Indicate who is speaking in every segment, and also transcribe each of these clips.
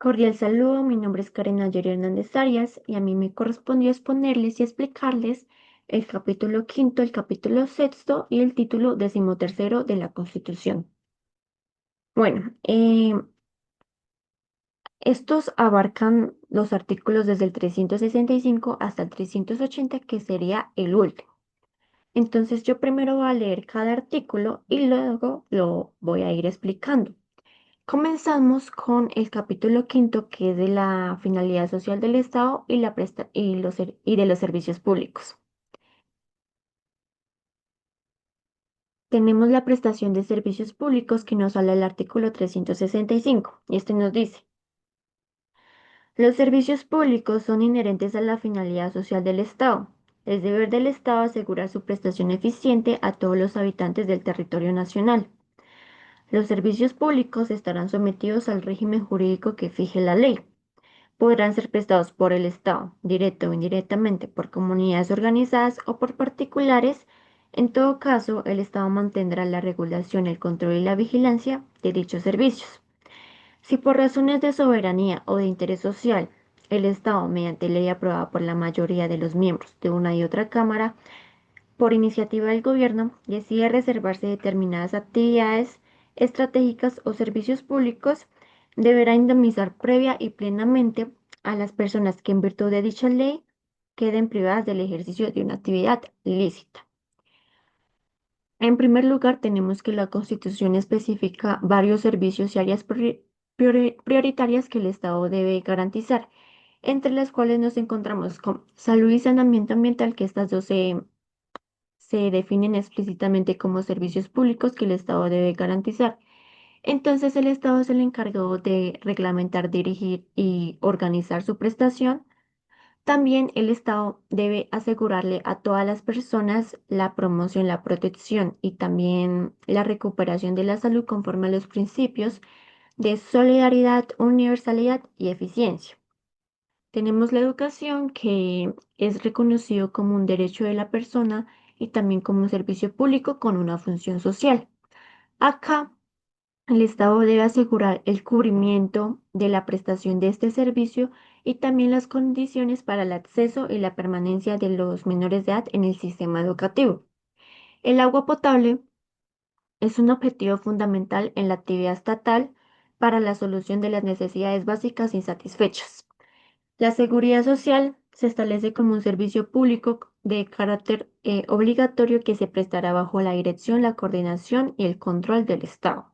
Speaker 1: Cordial saludo, mi nombre es Karen Ayer Hernández Arias y a mí me correspondió exponerles y explicarles el capítulo quinto, el capítulo sexto y el título decimotercero de la Constitución. Bueno, estos abarcan los artículos desde el 365 hasta el 380, que sería el último. Entonces yo primero voy a leer cada artículo y luego lo voy a ir explicando. Comenzamos con el capítulo quinto, que es de la finalidad social del Estado y, y de los servicios públicos. Tenemos la prestación de servicios públicos que nos habla el artículo 365 y este nos dice: los servicios públicos son inherentes a la finalidad social del Estado. Es deber del Estado asegurar su prestación eficiente a todos los habitantes del territorio nacional. Los servicios públicos estarán sometidos al régimen jurídico que fije la ley. Podrán ser prestados por el Estado, directo o indirectamente, por comunidades organizadas o por particulares. En todo caso, el Estado mantendrá la regulación, el control y la vigilancia de dichos servicios. Si por razones de soberanía o de interés social, el Estado, mediante ley aprobada por la mayoría de los miembros de una y otra Cámara, por iniciativa del Gobierno, decide reservarse determinadas actividades estratégicas o servicios públicos, deberá indemnizar previa y plenamente a las personas que en virtud de dicha ley queden privadas del ejercicio de una actividad lícita. En primer lugar, tenemos que la Constitución especifica varios servicios y áreas prioritarias que el Estado debe garantizar, entre las cuales nos encontramos con salud y saneamiento ambiental, que estas dos se definen explícitamente como servicios públicos que el Estado debe garantizar. Entonces, el Estado es el encargado de reglamentar, dirigir y organizar su prestación. También el Estado debe asegurarle a todas las personas la promoción, la protección y también la recuperación de la salud conforme a los principios de solidaridad, universalidad y eficiencia. Tenemos la educación, que es reconocido como un derecho de la persona y también como un servicio público con una función social. Acá, el Estado debe asegurar el cubrimiento de la prestación de este servicio y también las condiciones para el acceso y la permanencia de los menores de edad en el sistema educativo. El agua potable es un objetivo fundamental en la actividad estatal para la solución de las necesidades básicas insatisfechas. La seguridad social se establece como un servicio público de carácter obligatorio que se prestará bajo la dirección, la coordinación y el control del Estado.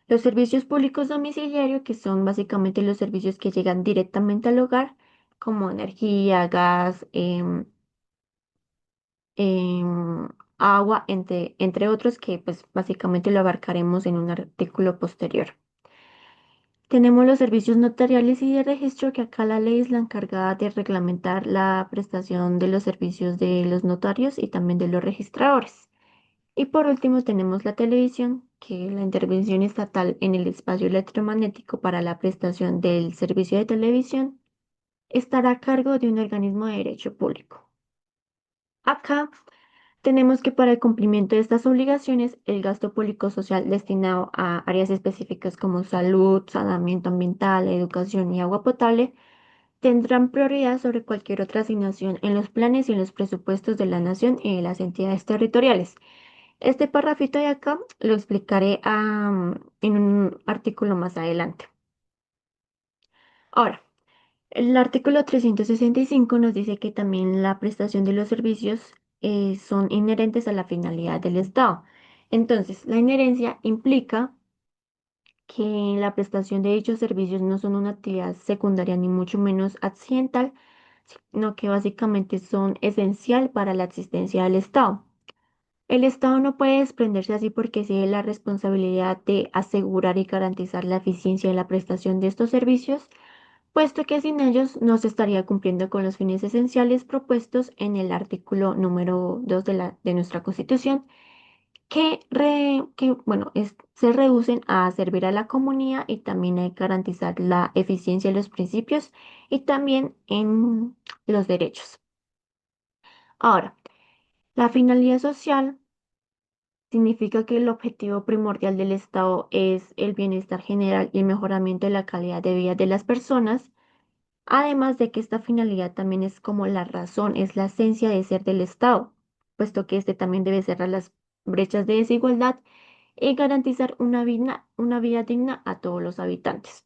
Speaker 1: Los servicios públicos domiciliarios, que son básicamente los servicios que llegan directamente al hogar, como energía, gas, agua, entre otros, que pues básicamente lo abarcaremos en un artículo posterior. Tenemos los servicios notariales y de registro, que acá la ley es la encargada de reglamentar la prestación de los servicios de los notarios y también de los registradores. Y por último tenemos la televisión, que la intervención estatal en el espacio electromagnético para la prestación del servicio de televisión estará a cargo de un organismo de derecho público. Acá tenemos que para el cumplimiento de estas obligaciones, el gasto público social destinado a áreas específicas como salud, saneamiento ambiental, educación y agua potable tendrán prioridad sobre cualquier otra asignación en los planes y en los presupuestos de la nación y de las entidades territoriales. Este parrafito de acá lo explicaré en un artículo más adelante. Ahora, el artículo 365 nos dice que también la prestación de los servicios son inherentes a la finalidad del Estado. Entonces, la inherencia implica que la prestación de dichos servicios no son una actividad secundaria ni mucho menos accidental, sino que básicamente son esencial para la existencia del Estado. El Estado no puede desprenderse así porque tiene la responsabilidad de asegurar y garantizar la eficiencia de la prestación de estos servicios, puesto que sin ellos no se estaría cumpliendo con los fines esenciales propuestos en el artículo número 2 de nuestra Constitución, se reducen a servir a la comunidad y también a garantizar la eficiencia de los principios y también en los derechos. Ahora, la finalidad social Significa que el objetivo primordial del Estado es el bienestar general y el mejoramiento de la calidad de vida de las personas, además de que esta finalidad también es como la razón, es la esencia de ser del Estado, puesto que este también debe cerrar las brechas de desigualdad y garantizar una vida digna a todos los habitantes.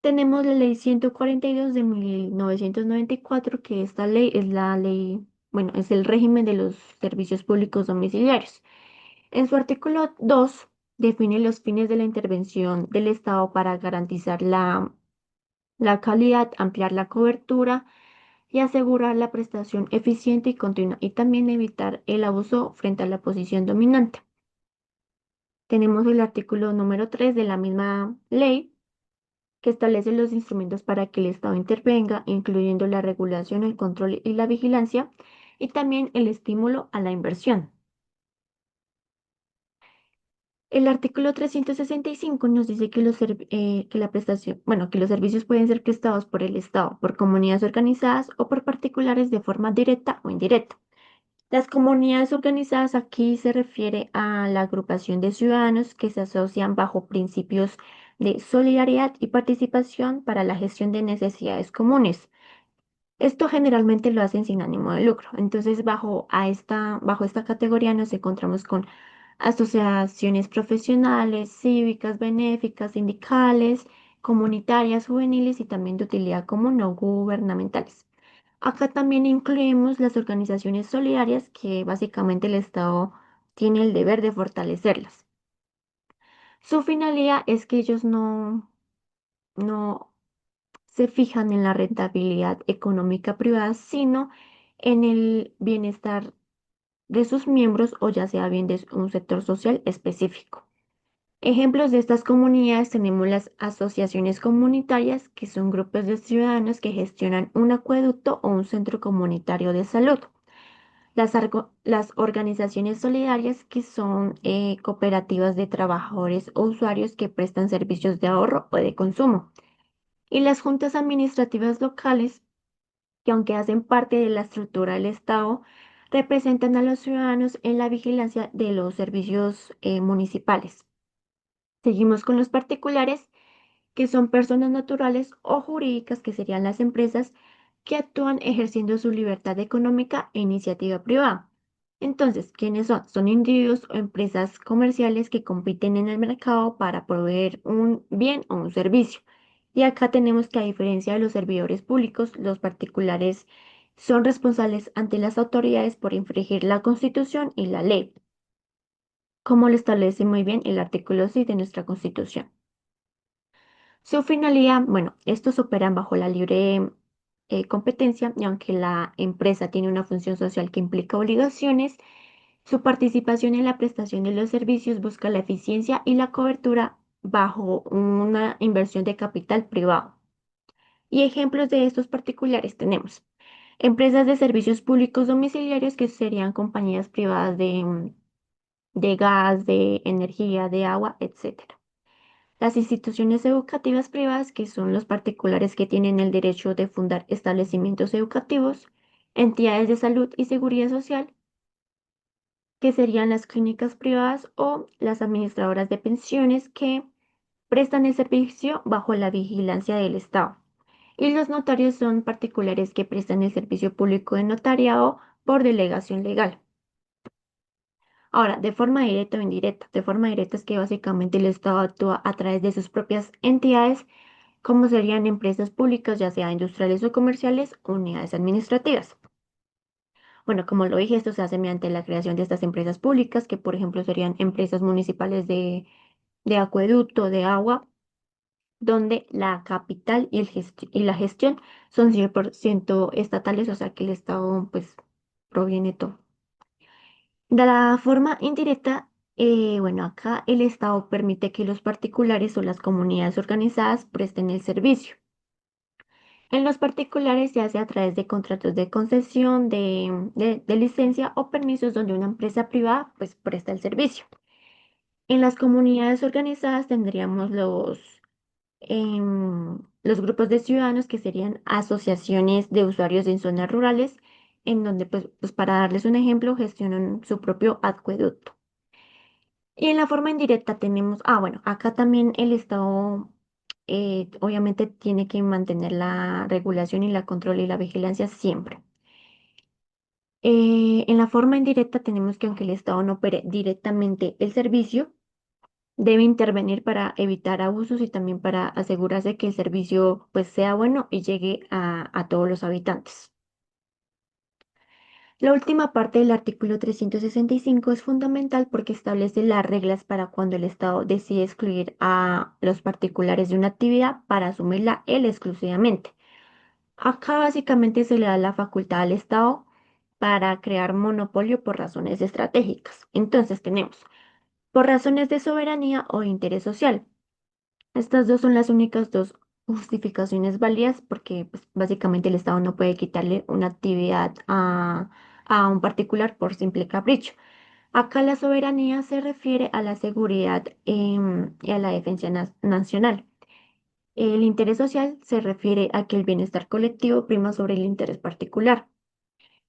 Speaker 1: Tenemos la ley 142 de 1994, que esta ley es la ley, bueno, es el régimen de los servicios públicos domiciliarios. En su artículo 2 define los fines de la intervención del Estado para garantizar la calidad, ampliar la cobertura y asegurar la prestación eficiente y continua, y también evitar el abuso frente a la posición dominante. Tenemos el artículo número 3 de la misma ley, que establece los instrumentos para que el Estado intervenga, incluyendo la regulación, el control y la vigilancia, y también el estímulo a la inversión. El artículo 365 nos dice que que la prestación, bueno, que los servicios pueden ser prestados por el Estado, por comunidades organizadas o por particulares de forma directa o indirecta. Las comunidades organizadas aquí se refiere a la agrupación de ciudadanos que se asocian bajo principios de solidaridad y participación para la gestión de necesidades comunes. Esto generalmente lo hacen sin ánimo de lucro. Entonces, bajo esta categoría nos encontramos con asociaciones profesionales, cívicas, benéficas, sindicales, comunitarias, juveniles y también de utilidad común no gubernamentales. Acá también incluimos las organizaciones solidarias, que básicamente el Estado tiene el deber de fortalecerlas. Su finalidad es que ellos no se fijan en la rentabilidad económica privada, sino en el bienestar de sus miembros, o ya sea bien de un sector social específico. Ejemplos de estas comunidades tenemos las asociaciones comunitarias, que son grupos de ciudadanos que gestionan un acueducto o un centro comunitario de salud. Las organizaciones solidarias, que son cooperativas de trabajadores o usuarios que prestan servicios de ahorro o de consumo. Y las juntas administrativas locales, que aunque hacen parte de la estructura del Estado, representan a los ciudadanos en la vigilancia de los servicios municipales. Seguimos con los particulares, que son personas naturales o jurídicas, que serían las empresas, que actúan ejerciendo su libertad económica e iniciativa privada. Entonces, ¿quiénes son? Son individuos o empresas comerciales que compiten en el mercado para proveer un bien o un servicio. Y acá tenemos que, a diferencia de los servidores públicos, los particulares son responsables ante las autoridades por infringir la Constitución y la ley, como lo establece muy bien el artículo 6 de nuestra Constitución. Su finalidad, bueno, estos operan bajo la libre competencia, y aunque la empresa tiene una función social que implica obligaciones, su participación en la prestación de los servicios busca la eficiencia y la cobertura bajo una inversión de capital privado. Y ejemplos de estos particulares tenemos empresas de servicios públicos domiciliarios, que serían compañías privadas de gas, de energía, de agua, etc. Las instituciones educativas privadas, que son los particulares que tienen el derecho de fundar establecimientos educativos, entidades de salud y seguridad social, que serían las clínicas privadas, o las administradoras de pensiones, que prestan el servicio bajo la vigilancia del Estado. Y los notarios son particulares que prestan el servicio público de notariado por delegación legal. Ahora, de forma directa o indirecta. De forma directa es que básicamente el Estado actúa a través de sus propias entidades, como serían empresas públicas, ya sea industriales o comerciales, o unidades administrativas. Bueno, como lo dije, esto se hace mediante la creación de estas empresas públicas, que por ejemplo serían empresas municipales de acueducto, de agua, donde la capital y la gestión son 100% estatales, o sea que el Estado pues proviene todo. De la forma indirecta, bueno, acá el Estado permite que los particulares o las comunidades organizadas presten el servicio. En los particulares se hace a través de contratos de concesión, de licencia o permisos, donde una empresa privada pues presta el servicio. En las comunidades organizadas tendríamos los grupos de ciudadanos, que serían asociaciones de usuarios en zonas rurales, en donde, pues para darles un ejemplo, gestionan su propio acueducto. Y en la forma indirecta tenemos, bueno, acá también el Estado obviamente tiene que mantener la regulación y la control y la vigilancia siempre. En la forma indirecta tenemos que aunque el Estado no opere directamente el servicio, debe intervenir para evitar abusos y también para asegurarse que el servicio pues sea bueno y llegue a todos los habitantes. La última parte del artículo 365 es fundamental porque establece las reglas para cuando el Estado decide excluir a los particulares de una actividad para asumirla él exclusivamente. Acá básicamente se le da la facultad al Estado para crear monopolio por razones estratégicas. Entonces tenemos por razones de soberanía o interés social. Estas dos son las únicas dos justificaciones válidas porque pues, básicamente el Estado no puede quitarle una actividad a un particular por simple capricho. Acá la soberanía se refiere a la seguridad y a la defensa nacional. El interés social se refiere a que el bienestar colectivo prima sobre el interés particular.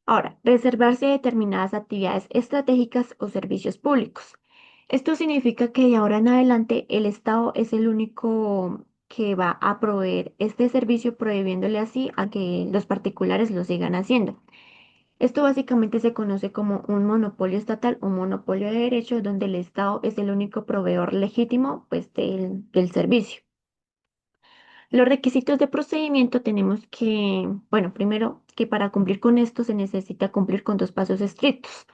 Speaker 1: Ahora, reservarse determinadas actividades estratégicas o servicios públicos. Esto significa que de ahora en adelante el Estado es el único que va a proveer este servicio, prohibiéndole así a que los particulares lo sigan haciendo. Esto básicamente se conoce como un monopolio estatal o monopolio de derecho, donde el Estado es el único proveedor legítimo pues, del servicio. Los requisitos de procedimiento tenemos que, bueno, primero que para cumplir con esto se necesita cumplir con dos pasos estrictos.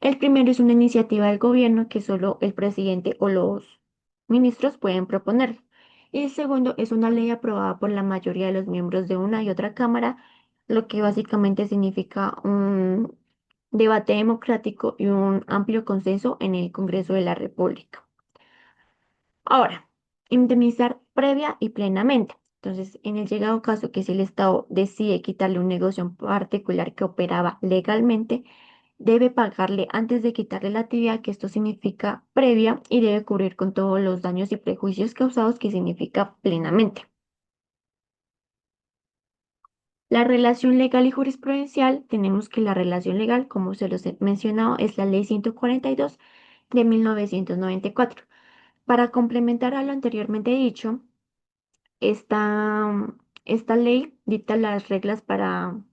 Speaker 1: El primero es una iniciativa del gobierno que solo el presidente o los ministros pueden proponer. Y el segundo es una ley aprobada por la mayoría de los miembros de una y otra cámara, lo que básicamente significa un debate democrático y un amplio consenso en el Congreso de la República. Ahora, indemnizar previa y plenamente. Entonces, en el llegado caso que si el Estado decide quitarle un negocio en particular que operaba legalmente, debe pagarle antes de quitarle la actividad, que esto significa previa, y debe cubrir con todos los daños y prejuicios causados, que significa plenamente. La relación legal y jurisprudencial, tenemos que la relación legal, como se los he mencionado, es la Ley 142 de 1994. Para complementar a lo anteriormente dicho, esta ley dicta las reglas para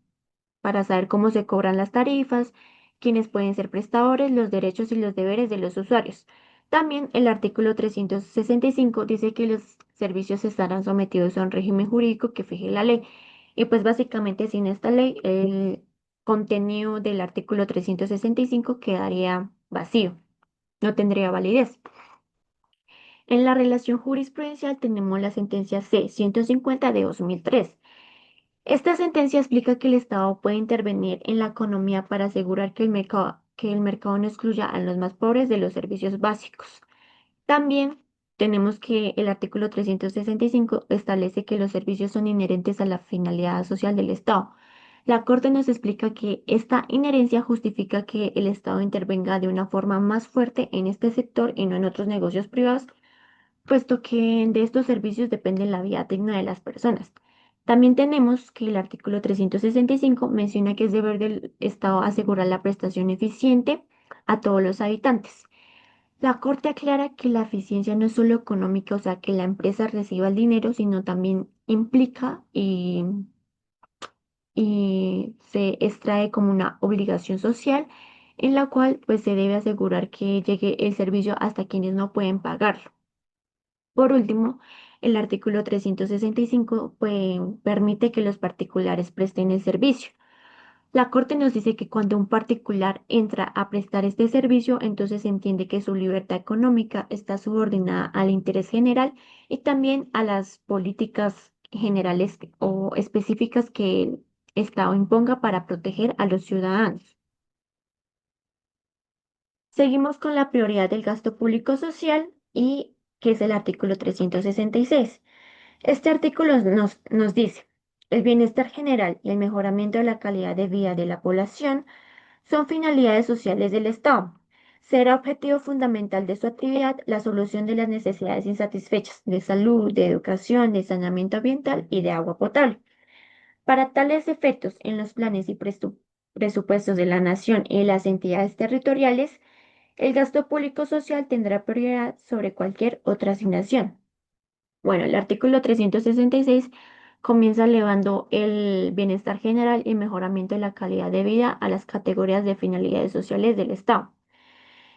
Speaker 1: saber cómo se cobran las tarifas, quiénes pueden ser prestadores, los derechos y los deberes de los usuarios. También el artículo 365 dice que los servicios estarán sometidos a un régimen jurídico que fije la ley. Y pues básicamente sin esta ley, el contenido del artículo 365 quedaría vacío, no tendría validez. En la relación jurisprudencial tenemos la sentencia C-150 de 2003. Esta sentencia explica que el Estado puede intervenir en la economía para asegurar que el mercado no excluya a los más pobres de los servicios básicos. También tenemos que el artículo 365 establece que los servicios son inherentes a la finalidad social del Estado. La Corte nos explica que esta inherencia justifica que el Estado intervenga de una forma más fuerte en este sector y no en otros negocios privados, puesto que de estos servicios depende la vida digna de las personas. También tenemos que el artículo 365 menciona que es deber del Estado asegurar la prestación eficiente a todos los habitantes. La Corte aclara que la eficiencia no es solo económica, o sea, que la empresa reciba el dinero, sino también implica y se extrae como una obligación social en la cual pues se debe asegurar que llegue el servicio hasta quienes no pueden pagarlo. Por último, el artículo 365 pues, permite que los particulares presten el servicio. La Corte nos dice que cuando un particular entra a prestar este servicio, entonces se entiende que su libertad económica está subordinada al interés general y también a las políticas generales o específicas que el Estado imponga para proteger a los ciudadanos. Seguimos con la prioridad del gasto público social y que es el artículo 366. Este artículo nos dice, el bienestar general y el mejoramiento de la calidad de vida de la población son finalidades sociales del Estado. Será objetivo fundamental de su actividad la solución de las necesidades insatisfechas de salud, de educación, de saneamiento ambiental y de agua potable. Para tales efectos, en los planes y presupuestos de la nación y las entidades territoriales, el gasto público social tendrá prioridad sobre cualquier otra asignación. Bueno, el artículo 366 comienza elevando el bienestar general y mejoramiento de la calidad de vida a las categorías de finalidades sociales del Estado.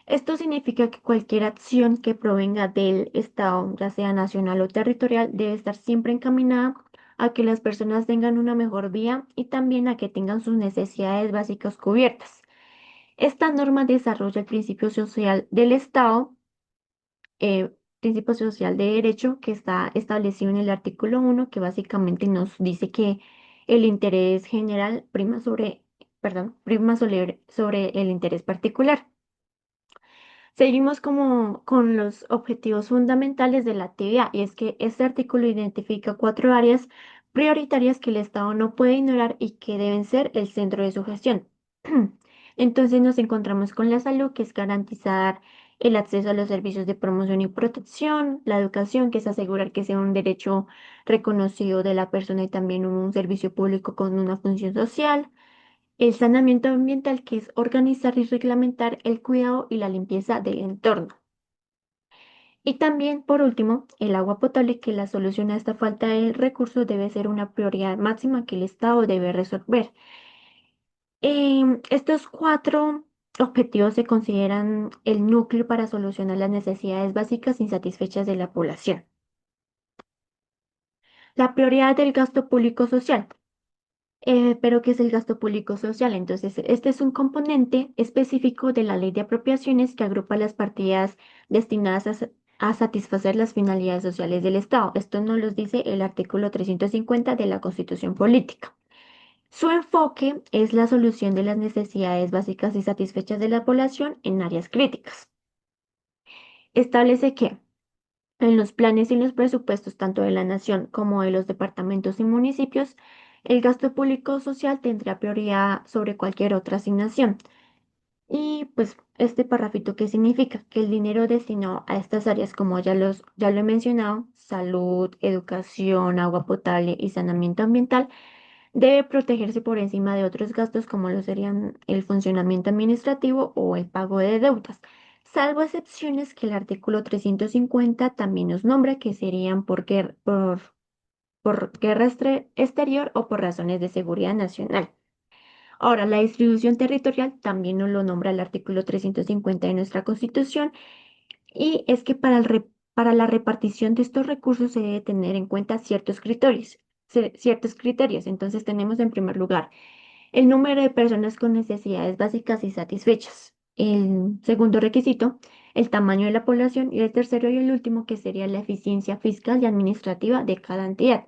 Speaker 1: Esto significa que cualquier acción que provenga del Estado, ya sea nacional o territorial, debe estar siempre encaminada a que las personas tengan una mejor vida y también a que tengan sus necesidades básicas cubiertas. Esta norma desarrolla el principio social del Estado, principio social de derecho que está establecido en el artículo 1, que básicamente nos dice que el interés general prima sobre, perdón, prima sobre el interés particular. Seguimos como con los objetivos fundamentales de la actividad, y es que este artículo identifica cuatro áreas prioritarias que el Estado no puede ignorar y que deben ser el centro de su gestión. Entonces nos encontramos con la salud, que es garantizar el acceso a los servicios de promoción y protección, la educación, que es asegurar que sea un derecho reconocido de la persona y también un servicio público con una función social. El saneamiento ambiental, que es organizar y reglamentar el cuidado y la limpieza del entorno. Y también, por último, el agua potable, que la solución a esta falta de recursos debe ser una prioridad máxima que el Estado debe resolver. Estos cuatro objetivos se consideran el núcleo para solucionar las necesidades básicas insatisfechas de la población. La prioridad del gasto público social. Pero ¿qué es el gasto público social? Entonces, este es un componente específico de la ley de apropiaciones que agrupa las partidas destinadas a satisfacer las finalidades sociales del Estado. Esto nos lo dice el artículo 350 de la Constitución Política. Su enfoque es la solución de las necesidades básicas y satisfechas de la población en áreas críticas. Establece que en los planes y los presupuestos tanto de la nación como de los departamentos y municipios, el gasto público social tendrá prioridad sobre cualquier otra asignación. Y pues este parrafito, ¿qué significa? Que el dinero destinado a estas áreas, como ya lo he mencionado, salud, educación, agua potable y saneamiento ambiental, debe protegerse por encima de otros gastos como lo serían el funcionamiento administrativo o el pago de deudas, salvo excepciones que el artículo 350 también nos nombra, que serían por guerra exterior o por razones de seguridad nacional. Ahora, la distribución territorial también nos lo nombra el artículo 350 de nuestra Constitución, y es que para la repartición de estos recursos se debe tener en cuenta ciertos criterios. Ciertos criterios. Entonces tenemos en primer lugar el número de personas con necesidades básicas y satisfechas. El segundo requisito, el tamaño de la población. Y el tercero y el último, que sería la eficiencia fiscal y administrativa de cada entidad.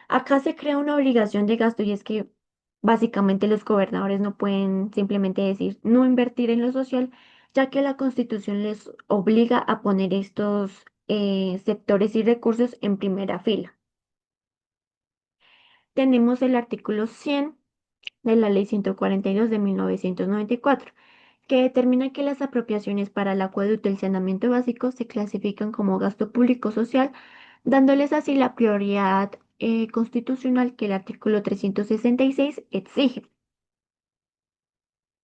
Speaker 1: Acá se crea una obligación de gasto, y es que básicamente los gobernadores no pueden simplemente decir no invertir en lo social, ya que la Constitución les obliga a poner estos sectores y recursos en primera fila. Tenemos el artículo 100 de la Ley 142 de 1994, que determina que las apropiaciones para el acueducto y el saneamiento básico se clasifican como gasto público social, dándoles así la prioridad constitucional que el artículo 366 exige.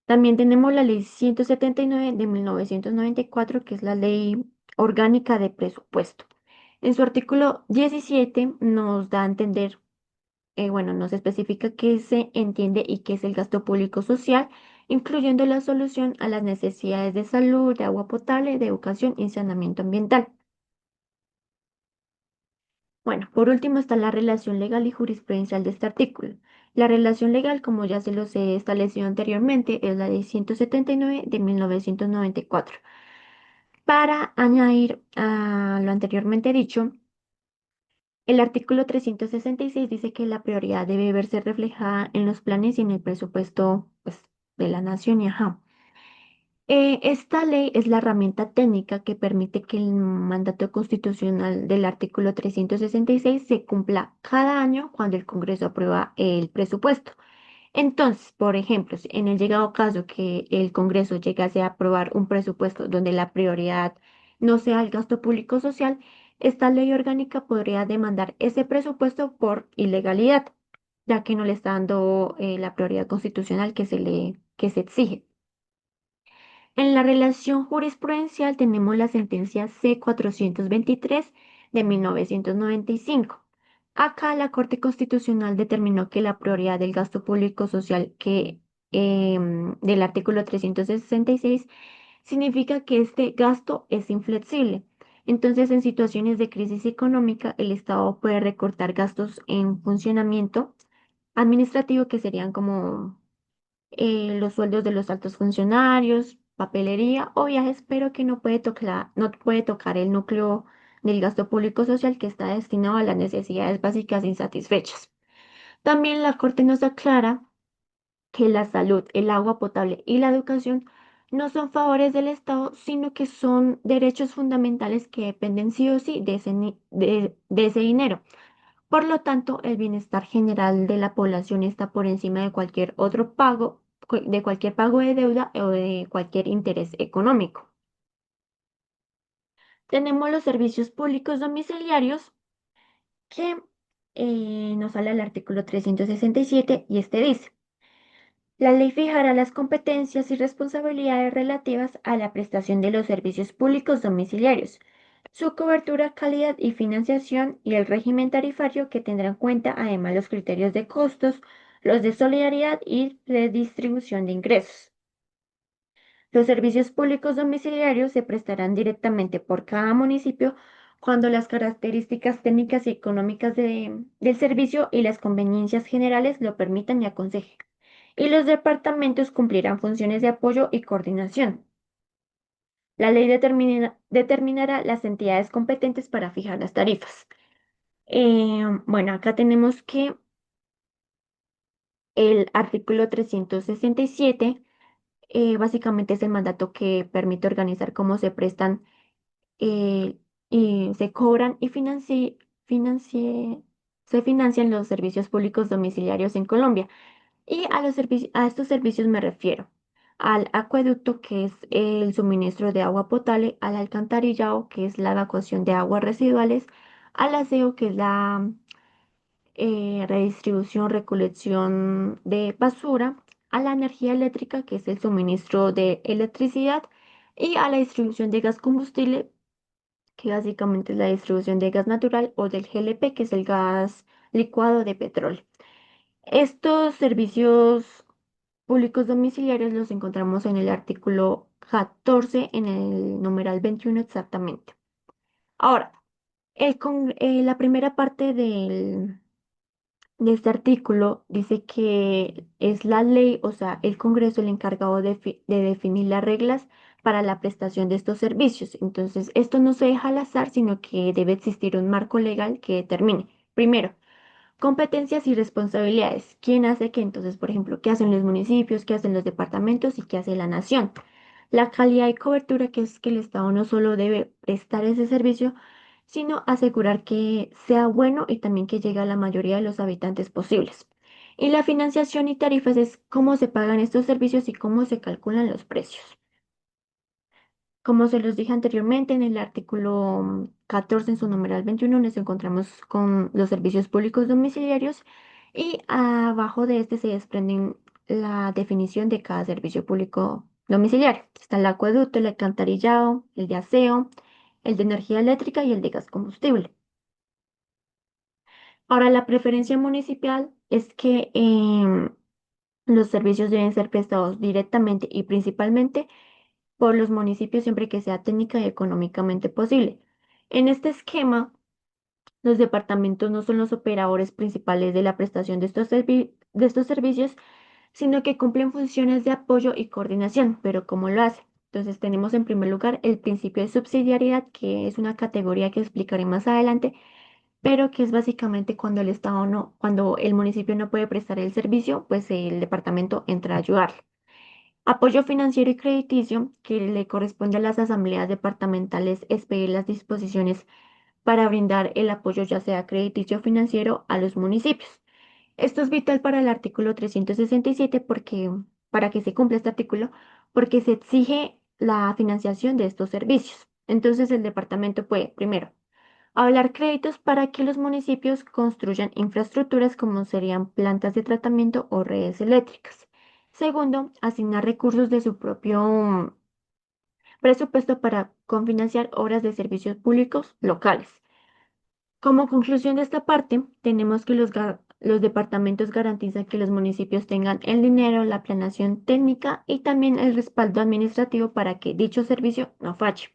Speaker 1: También tenemos la Ley 179 de 1994, que es la Ley Orgánica de Presupuesto. En su artículo 17 nos da a entender, bueno, nos especifica qué se entiende y qué es el gasto público social, incluyendo la solución a las necesidades de salud, de agua potable, de educación y saneamiento ambiental. Bueno, por último está la relación legal y jurisprudencial de este artículo. La relación legal, como ya se los he establecido anteriormente, es la de 179 de 1994. Para añadir a lo anteriormente dicho, el artículo 366 dice que la prioridad debe verse reflejada en los planes y en el presupuesto, pues, de la nación y ajá. Esta ley es la herramienta técnica que permite que el mandato constitucional del artículo 366 se cumpla cada año cuando el Congreso aprueba el presupuesto. Entonces, por ejemplo, si en el llegado caso que el Congreso llegase a aprobar un presupuesto donde la prioridad no sea el gasto público social, esta ley orgánica podría demandar ese presupuesto por ilegalidad. ya que no le está dando la prioridad constitucional que se exige. En la relación jurisprudencial tenemos la sentencia C-423 de 1995. Acá la Corte Constitucional determinó que la prioridad del gasto público social del artículo 366 significa que este gasto es inflexible. Entonces, en situaciones de crisis económica, el Estado puede recortar gastos en funcionamiento administrativo que serían como los sueldos de los altos funcionarios, papelería o viajes, pero que no puede tocar el núcleo del gasto público social que está destinado a las necesidades básicas insatisfechas. También la Corte nos aclara que la salud, el agua potable y la educación no son favores del Estado, sino que son derechos fundamentales que dependen sí o sí de ese dinero. Por lo tanto, el bienestar general de la población está por encima de cualquier otro pago, de cualquier pago de deuda o de cualquier interés económico. Tenemos los servicios públicos domiciliarios que nos habla el artículo 367 y este dice, la ley fijará las competencias y responsabilidades relativas a la prestación de los servicios públicos domiciliarios, su cobertura, calidad y financiación y el régimen tarifario que tendrá en cuenta además los criterios de costos, los de solidaridad y redistribución de ingresos. Los servicios públicos domiciliarios se prestarán directamente por cada municipio cuando las características técnicas y económicas del servicio y las conveniencias generales lo permitan y aconsejen. Y los departamentos cumplirán funciones de apoyo y coordinación. La ley determinará las entidades competentes para fijar las tarifas. Bueno, acá tenemos que el artículo 367 básicamente es el mandato que permite organizar cómo se prestan eh, y se cobran y se financian los servicios públicos domiciliarios en Colombia. Y a estos servicios me refiero al acueducto, que es el suministro de agua potable, al alcantarillado, que es la evacuación de aguas residuales, al aseo, que es la redistribución, recolección de basura, a la energía eléctrica, que es el suministro de electricidad, y a la distribución de gas combustible, que básicamente es la distribución de gas natural o del GLP, que es el gas licuado de petróleo. Estos servicios públicos domiciliarios los encontramos en el artículo 14, en el numeral 21 exactamente. Ahora, la primera parte de este artículo dice que es la ley, o sea, el Congreso el encargado de definir las reglas para la prestación de estos servicios. Entonces, esto no se deja al azar, sino que debe existir un marco legal que determine, primero, competencias y responsabilidades. ¿Quién hace qué? Entonces, por ejemplo, ¿qué hacen los municipios? ¿Qué hacen los departamentos? ¿Y qué hace la nación? La calidad y cobertura, que es que el Estado no solo debe prestar ese servicio, sino asegurar que sea bueno y también que llegue a la mayoría de los habitantes posibles. Y la financiación y tarifas es cómo se pagan estos servicios y cómo se calculan los precios. Como se los dije anteriormente, en el artículo 14, en su numeral 21, nos encontramos con los servicios públicos domiciliarios y abajo de este se desprenden la definición de cada servicio público domiciliario. Está el acueducto, el alcantarillado, el de aseo, el de energía eléctrica y el de gas combustible. Ahora, la preferencia municipal es que los servicios deben ser prestados directamente y principalmente por los municipios siempre que sea técnica y económicamente posible. En este esquema, los departamentos no son los operadores principales de la prestación de de estos servicios, sino que cumplen funciones de apoyo y coordinación, pero ¿cómo lo hacen? Entonces tenemos en primer lugar el principio de subsidiariedad, que es una categoría que explicaré más adelante, pero que es básicamente cuando el Estado no, cuando el municipio no puede prestar el servicio, pues el departamento entra a ayudar. Apoyo financiero y crediticio, que le corresponde a las asambleas departamentales expedir las disposiciones para brindar el apoyo ya sea crediticio o financiero a los municipios. Esto es vital para el artículo 367 para que se cumpla este artículo, porque se exige la financiación de estos servicios. Entonces el departamento puede, primero, Hablar créditos para que los municipios construyan infraestructuras como serían plantas de tratamiento o redes eléctricas. Segundo, asignar recursos de su propio presupuesto para confinanciar obras de servicios públicos locales. Como conclusión de esta parte, tenemos que los departamentos garantizan que los municipios tengan el dinero, la planeación técnica y también el respaldo administrativo para que dicho servicio no falle.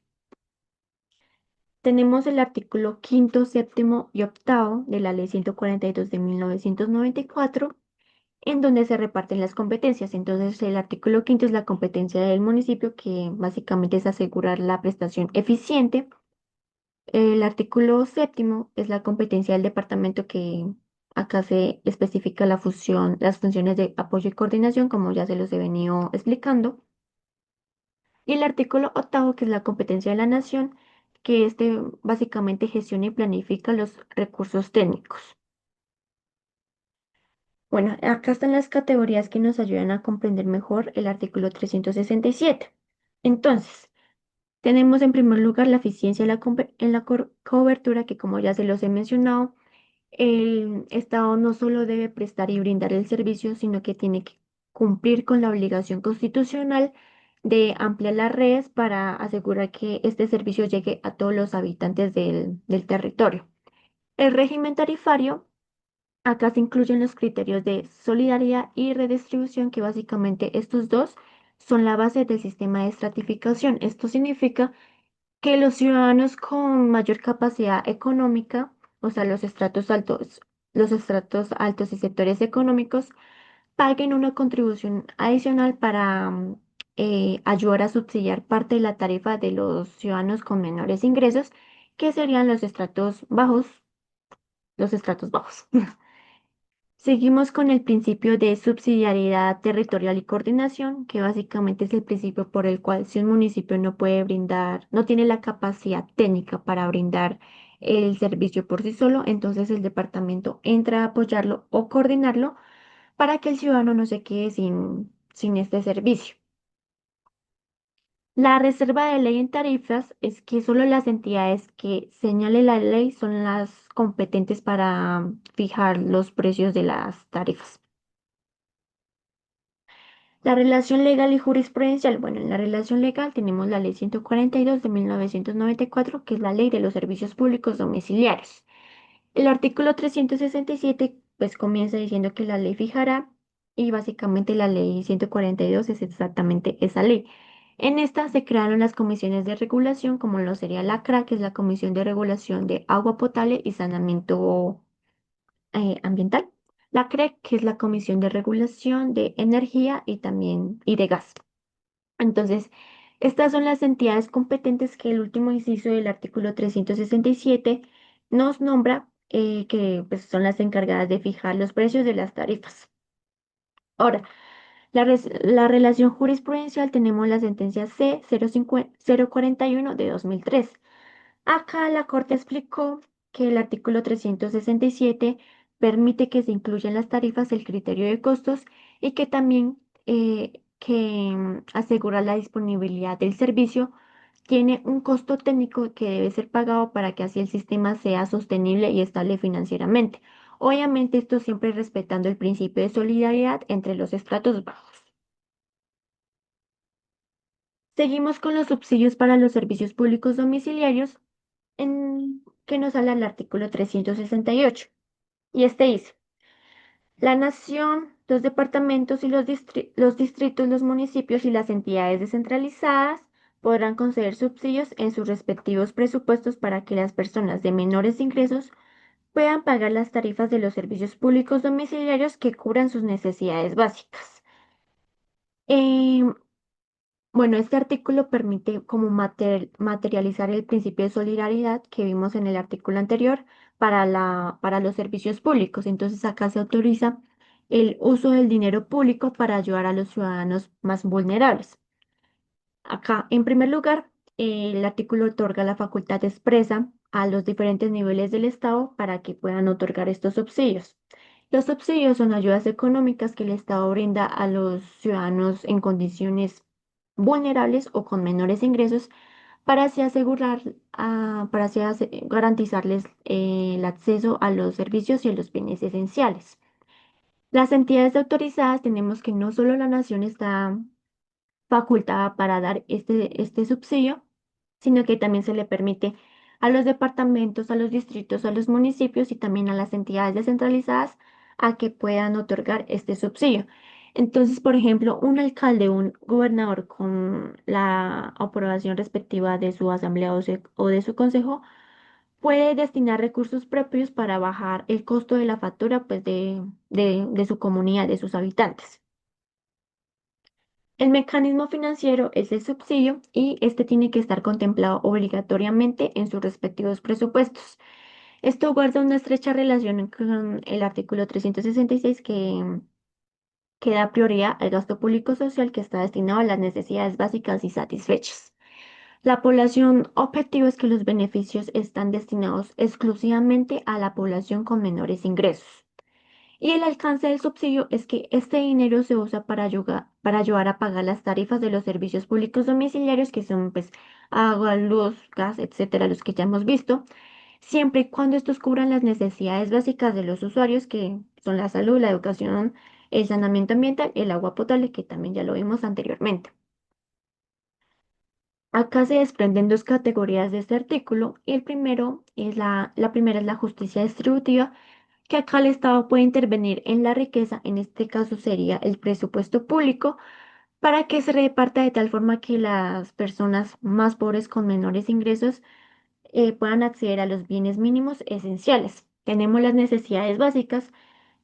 Speaker 1: Tenemos el artículo quinto, séptimo y octavo de la Ley 142 de 1994, en donde se reparten las competencias. Entonces, el artículo quinto es la competencia del municipio, que básicamente es asegurar la prestación eficiente. El artículo séptimo es la competencia del departamento, que acá se especifica la fusión, las funciones de apoyo y coordinación, como ya se los he venido explicando. Y el artículo octavo, que es la competencia de la nación, que este básicamente gestiona y planifica los recursos técnicos. Bueno, acá están las categorías que nos ayudan a comprender mejor el artículo 367. Entonces, tenemos en primer lugar la eficiencia en la cobertura, que como ya se los he mencionado, el Estado no solo debe prestar y brindar el servicio, sino que tiene que cumplir con la obligación constitucional de ampliar las redes para asegurar que este servicio llegue a todos los habitantes del territorio. El régimen tarifario, acá se incluyen los criterios de solidaridad y redistribución, que básicamente estos dos son la base del sistema de estratificación. Esto significa que los ciudadanos con mayor capacidad económica, o sea, los estratos altos y sectores económicos, paguen una contribución adicional para ayudar a subsidiar parte de la tarifa de los ciudadanos con menores ingresos, que serían los estratos bajos. Seguimos con el principio de subsidiariedad territorial y coordinación, que básicamente es el principio por el cual si un municipio no puede brindar, no tiene la capacidad técnica para brindar el servicio por sí solo, entonces el departamento entra a apoyarlo o coordinarlo para que el ciudadano no se quede sin este servicio. La reserva de ley en tarifas es que solo las entidades que señale la ley son las competentes para fijar los precios de las tarifas. La relación legal y jurisprudencial. Bueno, en la relación legal tenemos la Ley 142 de 1994, que es la Ley de los Servicios Públicos Domiciliarios. El artículo 367, pues comienza diciendo que la ley fijará, y básicamente la Ley 142 es exactamente esa ley. En esta se crearon las comisiones de regulación, como lo sería la CRA, que es la Comisión de Regulación de Agua Potable y Saneamiento Ambiental, la CREC, que es la Comisión de Regulación de Energía y también y de Gas. Entonces, estas son las entidades competentes que el último inciso del artículo 367 nos nombra, que pues, son las encargadas de fijar los precios de las tarifas. Ahora, la relación jurisprudencial, tenemos la sentencia C-041 de 2003. Acá la Corte explicó que el artículo 367 permite que se incluyan las tarifas el criterio de costos, y que también asegura la disponibilidad del servicio, tiene un costo técnico que debe ser pagado para que así el sistema sea sostenible y estable financieramente. Obviamente esto siempre respetando el principio de solidaridad entre los estratos bajos. Seguimos con los subsidios para los servicios públicos domiciliarios, que nos habla el artículo 368. Y este dice, la nación, los departamentos y los distritos, los municipios y las entidades descentralizadas podrán conceder subsidios en sus respectivos presupuestos para que las personas de menores ingresos puedan pagar las tarifas de los servicios públicos domiciliarios que cubran sus necesidades básicas. Em, Bueno, este artículo permite como materializar el principio de solidaridad que vimos en el artículo anterior para los servicios públicos. Entonces acá se autoriza el uso del dinero público para ayudar a los ciudadanos más vulnerables. Acá, en primer lugar, el artículo otorga la facultad expresa a los diferentes niveles del Estado para que puedan otorgar estos subsidios. Los subsidios son ayudas económicas que el Estado brinda a los ciudadanos en condiciones vulnerables o con menores ingresos para así garantizarles el acceso a los servicios y a los bienes esenciales. Las entidades autorizadas tenemos que no solo la nación está facultada para dar este subsidio, sino que también se le permite a los departamentos, a los distritos, a los municipios y también a las entidades descentralizadas a que puedan otorgar este subsidio. Entonces, por ejemplo, un alcalde, un gobernador con la aprobación respectiva de su asamblea o de su consejo puede destinar recursos propios para bajar el costo de la factura pues, de su comunidad, de sus habitantes. El mecanismo financiero es el subsidio y este tiene que estar contemplado obligatoriamente en sus respectivos presupuestos. Esto guarda una estrecha relación con el artículo 366 que da prioridad al gasto público social que está destinado a las necesidades básicas y satisfechas. La población objetivo es que los beneficios están destinados exclusivamente a la población con menores ingresos. Y el alcance del subsidio es que este dinero se usa para ayudar a pagar las tarifas de los servicios públicos domiciliarios, que son pues agua, luz, gas, etcétera, los que ya hemos visto, siempre y cuando estos cubran las necesidades básicas de los usuarios, que son la salud, la educación, el saneamiento ambiental, el agua potable, que también ya lo vimos anteriormente. Acá se desprenden dos categorías de este artículo y la primera es la justicia distributiva, que acá el Estado puede intervenir en la riqueza, en este caso sería el presupuesto público, para que se reparta de tal forma que las personas más pobres con menores ingresos puedan acceder a los bienes mínimos esenciales. Tenemos las necesidades básicas,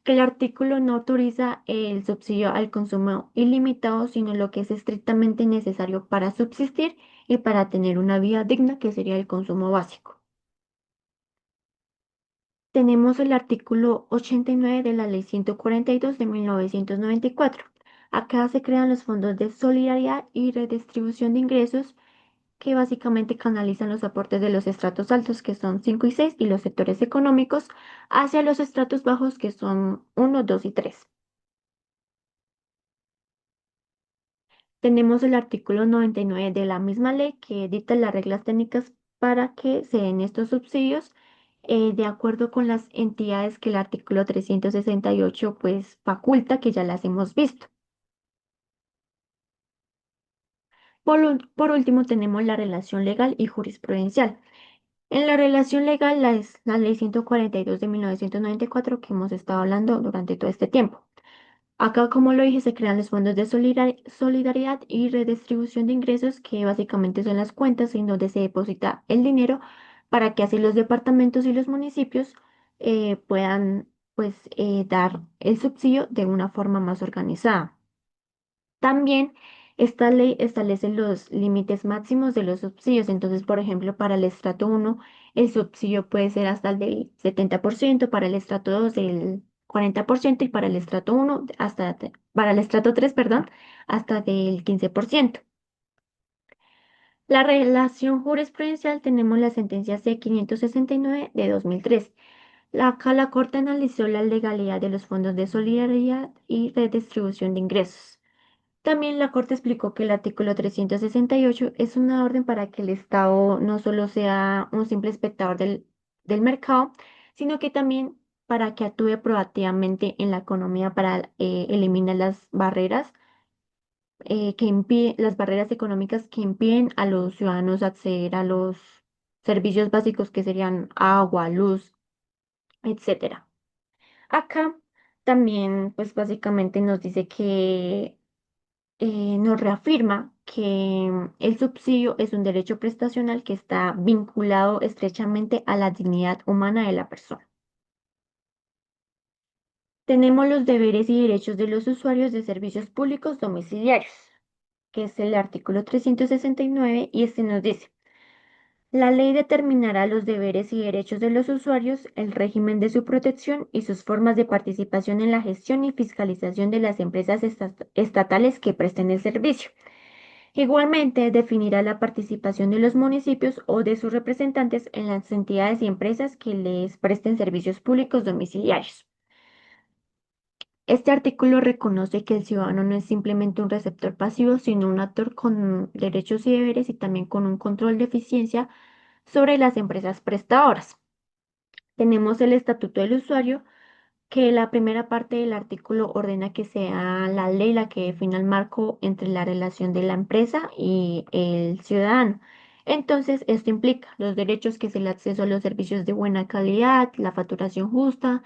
Speaker 1: que el artículo no autoriza el subsidio al consumo ilimitado, sino lo que es estrictamente necesario para subsistir y para tener una vida digna, que sería el consumo básico. Tenemos el artículo 89 de la Ley 142 de 1994. Acá se crean los fondos de solidaridad y redistribución de ingresos que básicamente canalizan los aportes de los estratos altos, que son 5 y 6, y los sectores económicos, hacia los estratos bajos, que son 1, 2 y 3. Tenemos el artículo 99 de la misma ley que dicta las reglas técnicas para que se den estos subsidios de acuerdo con las entidades que el artículo 368 pues faculta, que ya las hemos visto. Por último, tenemos la relación legal y jurisprudencial. En la relación legal, es la ley 142 de 1994 que hemos estado hablando durante todo este tiempo. Acá, como lo dije, se crean los fondos de solidaridad y redistribución de ingresos, que básicamente son las cuentas en donde se deposita el dinero para que así los departamentos y los municipios puedan pues dar el subsidio de una forma más organizada. También esta ley establece los límites máximos de los subsidios. Entonces, por ejemplo, para el estrato 1, el subsidio puede ser hasta el del 70%, para el estrato 2 del 40% y para el estrato 1 para el estrato 3, perdón, hasta del 15%. La relación jurisprudencial tenemos la sentencia C-569 de 2003. Acá la Corte analizó la legalidad de los fondos de solidaridad y redistribución de ingresos. También la Corte explicó que el artículo 368 es una orden para que el Estado no solo sea un simple espectador del mercado, sino que también para que actúe proactivamente en la economía para eliminar las barreras las barreras económicas que impiden a los ciudadanos acceder a los servicios básicos que serían agua, luz, etcétera. Acá también, pues básicamente nos dice que nos reafirma que el subsidio es un derecho prestacional que está vinculado estrechamente a la dignidad humana de la persona. Tenemos los deberes y derechos de los usuarios de servicios públicos domiciliarios, que es el artículo 369, y este nos dice: la ley determinará los deberes y derechos de los usuarios, el régimen de su protección y sus formas de participación en la gestión y fiscalización de las empresas estatales que presten el servicio. Igualmente, definirá la participación de los municipios o de sus representantes en las entidades y empresas que les presten servicios públicos domiciliarios. Este artículo reconoce que el ciudadano no es simplemente un receptor pasivo, sino un actor con derechos y deberes y también con un control de eficiencia sobre las empresas prestadoras. Tenemos el Estatuto del Usuario, que la primera parte del artículo ordena que sea la ley la que defina el marco entre la relación de la empresa y el ciudadano. Entonces, esto implica los derechos que es el acceso a los servicios de buena calidad, la facturación justa,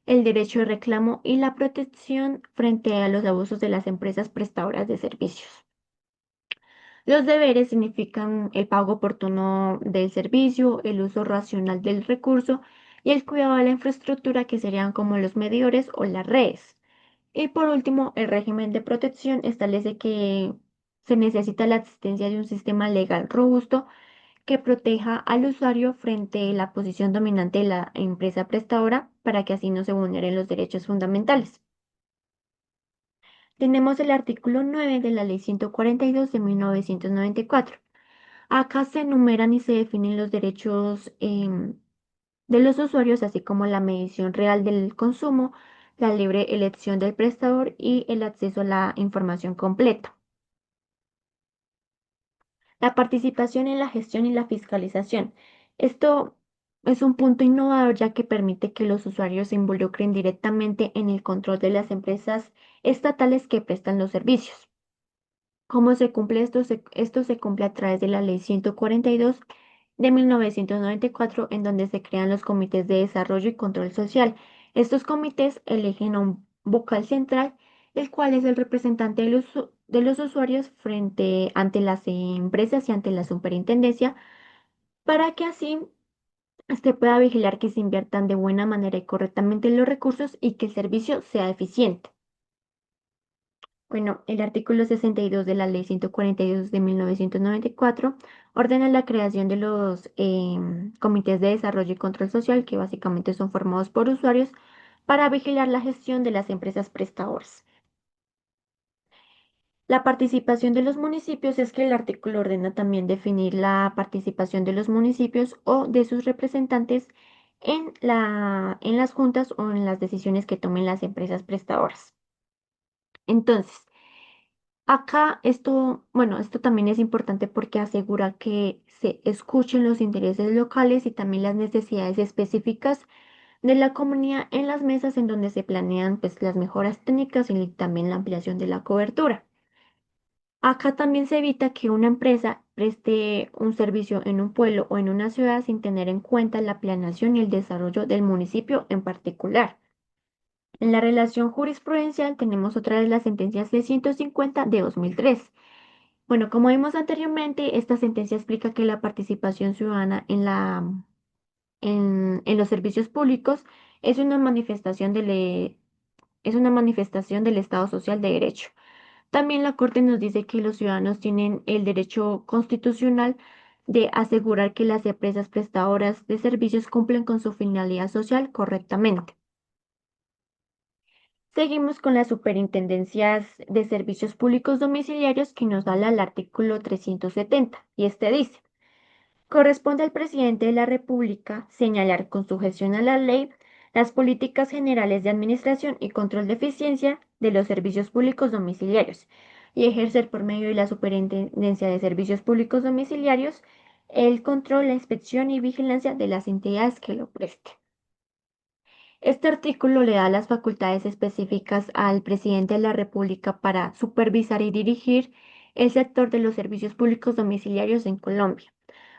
Speaker 1: el derecho de reclamo y la protección frente a los abusos de las empresas prestadoras de servicios. Los deberes significan el pago oportuno del servicio, el uso racional del recurso y el cuidado de la infraestructura, que serían como los medidores o las redes. Y por último, el régimen de protección establece que se necesita la existencia de un sistema legal robusto que proteja al usuario frente a la posición dominante de la empresa prestadora para que así no se vulneren los derechos fundamentales. Tenemos el artículo 9 de la Ley 142 de 1994. Acá se enumeran y se definen los derechos de los usuarios, así como la medición real del consumo, la libre elección del prestador y el acceso a la información completa. La participación en la gestión y la fiscalización. Esto es un punto innovador ya que permite que los usuarios se involucren directamente en el control de las empresas estatales que prestan los servicios. ¿Cómo se cumple esto? Esto se cumple a través de la Ley 142 de 1994, en donde se crean los comités de desarrollo y control social. Estos comités eligen a un vocal central, el cual es el representante de los usuarios ante las empresas y ante la superintendencia, para que así se pueda vigilar que se inviertan de buena manera y correctamente los recursos y que el servicio sea eficiente. Bueno, el artículo 62 de la Ley 142 de 1994 ordena la creación de los comités de desarrollo y control social, que básicamente son formados por usuarios para vigilar la gestión de las empresas prestadoras. La participación de los municipios es que el artículo ordena también definir la participación de los municipios o de sus representantes en las juntas o en las decisiones que tomen las empresas prestadoras. Entonces, acá esto, bueno, esto también es importante porque asegura que se escuchen los intereses locales y también las necesidades específicas de la comunidad en las mesas en donde se planean pues las mejoras técnicas y también la ampliación de la cobertura. Acá también se evita que una empresa preste un servicio en un pueblo o en una ciudad sin tener en cuenta la planeación y el desarrollo del municipio en particular. En la relación jurisprudencial tenemos otra vez la sentencia C-150 de 2003. Bueno, como vimos anteriormente, esta sentencia explica que la participación ciudadana en los servicios públicos es una manifestación es una manifestación del Estado Social de Derecho. También la Corte nos dice que los ciudadanos tienen el derecho constitucional de asegurar que las empresas prestadoras de servicios cumplen con su finalidad social correctamente. Seguimos con las superintendencias de servicios públicos domiciliarios que nos habla el artículo 370 y este dice: corresponde al presidente de la República señalar con sujeción a la ley las políticas generales de administración y control de eficiencia de los servicios públicos domiciliarios y ejercer por medio de la Superintendencia de Servicios Públicos Domiciliarios el control, la inspección y vigilancia de las entidades que lo presten. Este artículo le da las facultades específicas al presidente de la República para supervisar y dirigir el sector de los servicios públicos domiciliarios en Colombia.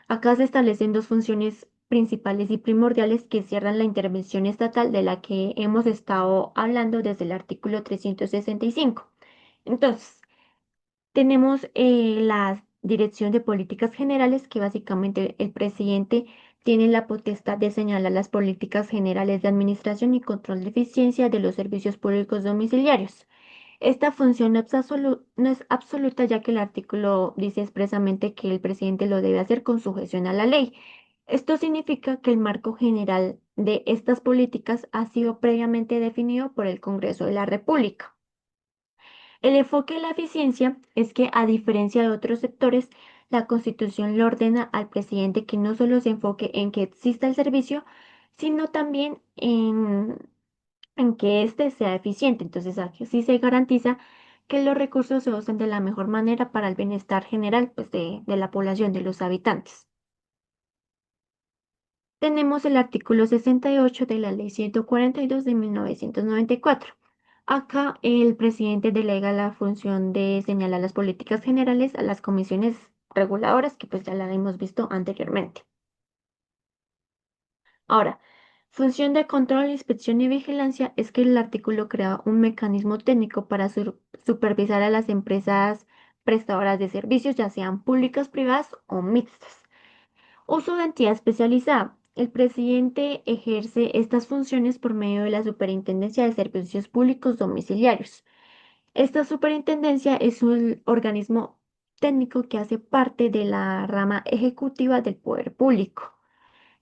Speaker 1: Acá se establecen dos funciones principales y primordiales que cierran la intervención estatal de la que hemos estado hablando desde el artículo 365. Entonces, tenemos la Dirección de Políticas Generales, que básicamente el presidente tiene la potestad de señalar las políticas generales de administración y control de eficiencia de los servicios públicos domiciliarios. Esta función no es absoluta, ya que el artículo dice expresamente que el presidente lo debe hacer con sujeción a la ley. Esto significa que el marco general de estas políticas ha sido previamente definido por el Congreso de la República. El enfoque de la eficiencia es que, a diferencia de otros sectores, la Constitución le ordena al presidente que no solo se enfoque en que exista el servicio, sino también en que éste sea eficiente. Entonces, aquí sí se garantiza que los recursos se usen de la mejor manera para el bienestar general, pues, de la población, de los habitantes. Tenemos el artículo 68 de la Ley 142 de 1994. Acá el presidente delega la función de señalar las políticas generales a las comisiones reguladoras, que pues ya la hemos visto anteriormente. Ahora, función de control, inspección y vigilancia es que el artículo crea un mecanismo técnico para supervisar a las empresas prestadoras de servicios, ya sean públicas, privadas o mixtas. Uso de entidad especializada. El presidente ejerce estas funciones por medio de la Superintendencia de Servicios Públicos Domiciliarios. Esta superintendencia es un organismo técnico que hace parte de la rama ejecutiva del poder público.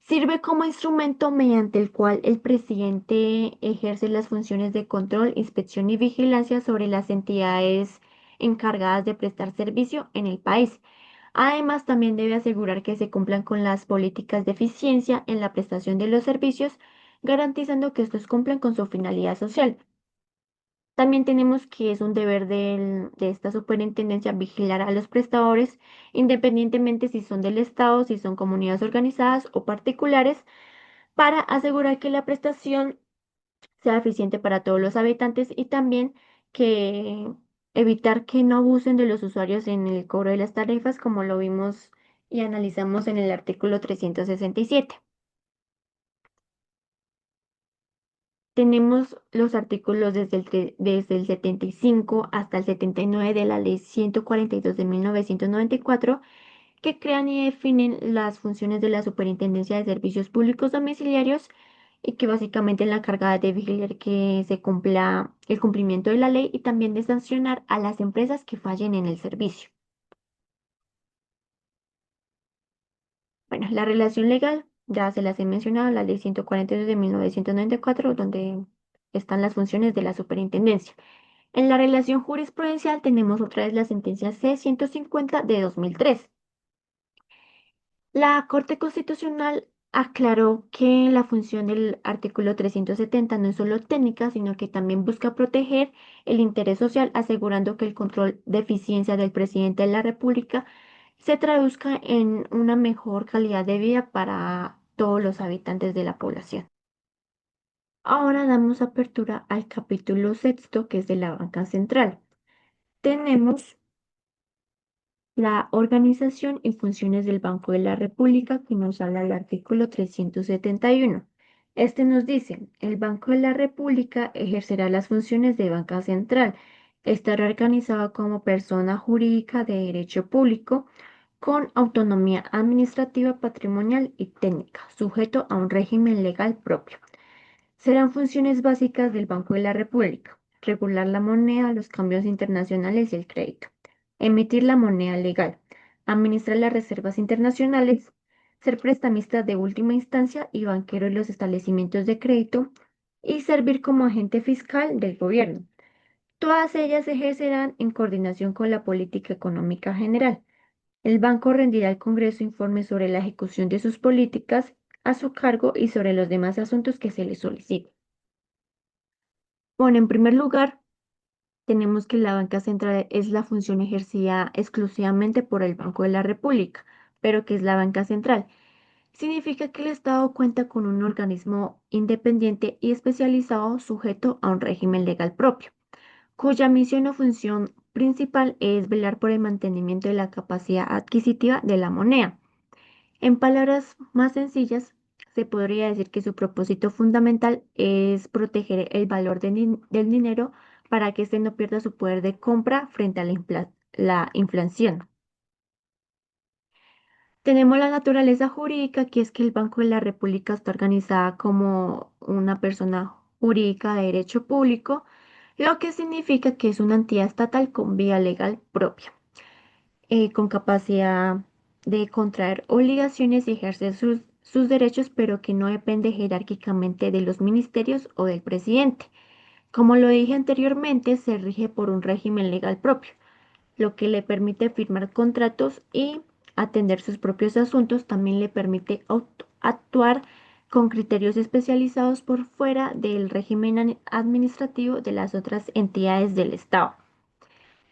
Speaker 1: Sirve como instrumento mediante el cual el presidente ejerce las funciones de control, inspección y vigilancia sobre las entidades encargadas de prestar servicio en el país. Además, también debe asegurar que se cumplan con las políticas de eficiencia en la prestación de los servicios, garantizando que estos cumplan con su finalidad social. También tenemos que es un deber de esta superintendencia vigilar a los prestadores, independientemente si son del Estado, si son comunidades organizadas o particulares, para asegurar que la prestación sea eficiente para todos los habitantes y también que evitar que no abusen de los usuarios en el cobro de las tarifas, como lo vimos y analizamos en el artículo 367. Tenemos los artículos desde el 75 hasta el 79 de la Ley 142 de 1994 que crean y definen las funciones de la Superintendencia de Servicios Públicos Domiciliarios y que básicamente es la cargada de vigilar que se cumpla el cumplimiento de la ley y también de sancionar a las empresas que fallen en el servicio. Bueno, la relación legal, ya se las he mencionado, la ley 142 de 1994, donde están las funciones de la superintendencia. En la relación jurisprudencial tenemos otra vez la sentencia C-150 de 2003. La Corte Constitucional aclaró que la función del artículo 370 no es solo técnica, sino que también busca proteger el interés social, asegurando que el control de eficiencia del presidente de la República se traduzca en una mejor calidad de vida para todos los habitantes de la población. Ahora damos apertura al capítulo sexto, que es de la banca central. Tenemos la organización y funciones del Banco de la República que nos habla el artículo 371. Este nos dice, el Banco de la República ejercerá las funciones de banca central. Estará organizado como persona jurídica de derecho público con autonomía administrativa, patrimonial y técnica, sujeto a un régimen legal propio. Serán funciones básicas del Banco de la República: regular la moneda, los cambios internacionales y el crédito, emitir la moneda legal, administrar las reservas internacionales, ser prestamista de última instancia y banquero en los establecimientos de crédito y servir como agente fiscal del gobierno. Todas ellas se ejercerán en coordinación con la política económica general. El banco rendirá al Congreso informes sobre la ejecución de sus políticas a su cargo y sobre los demás asuntos que se le soliciten. Bueno, en primer lugar, tenemos que la banca central es la función ejercida exclusivamente por el Banco de la República, pero ¿qué es la banca central? Significa que el Estado cuenta con un organismo independiente y especializado sujeto a un régimen legal propio, cuya misión o función principal es velar por el mantenimiento de la capacidad adquisitiva de la moneda. En palabras más sencillas, se podría decir que su propósito fundamental es proteger el valor del dinero para que éste no pierda su poder de compra frente a la inflación. Tenemos la naturaleza jurídica, que es que el Banco de la República está organizada como una persona jurídica de derecho público, lo que significa que es una entidad estatal con vía legal propia, con capacidad de contraer obligaciones y ejercer sus derechos, pero que no depende jerárquicamente de los ministerios o del presidente. Como lo dije anteriormente, se rige por un régimen legal propio, lo que le permite firmar contratos y atender sus propios asuntos. También le permite actuar con criterios especializados por fuera del régimen administrativo de las otras entidades del Estado.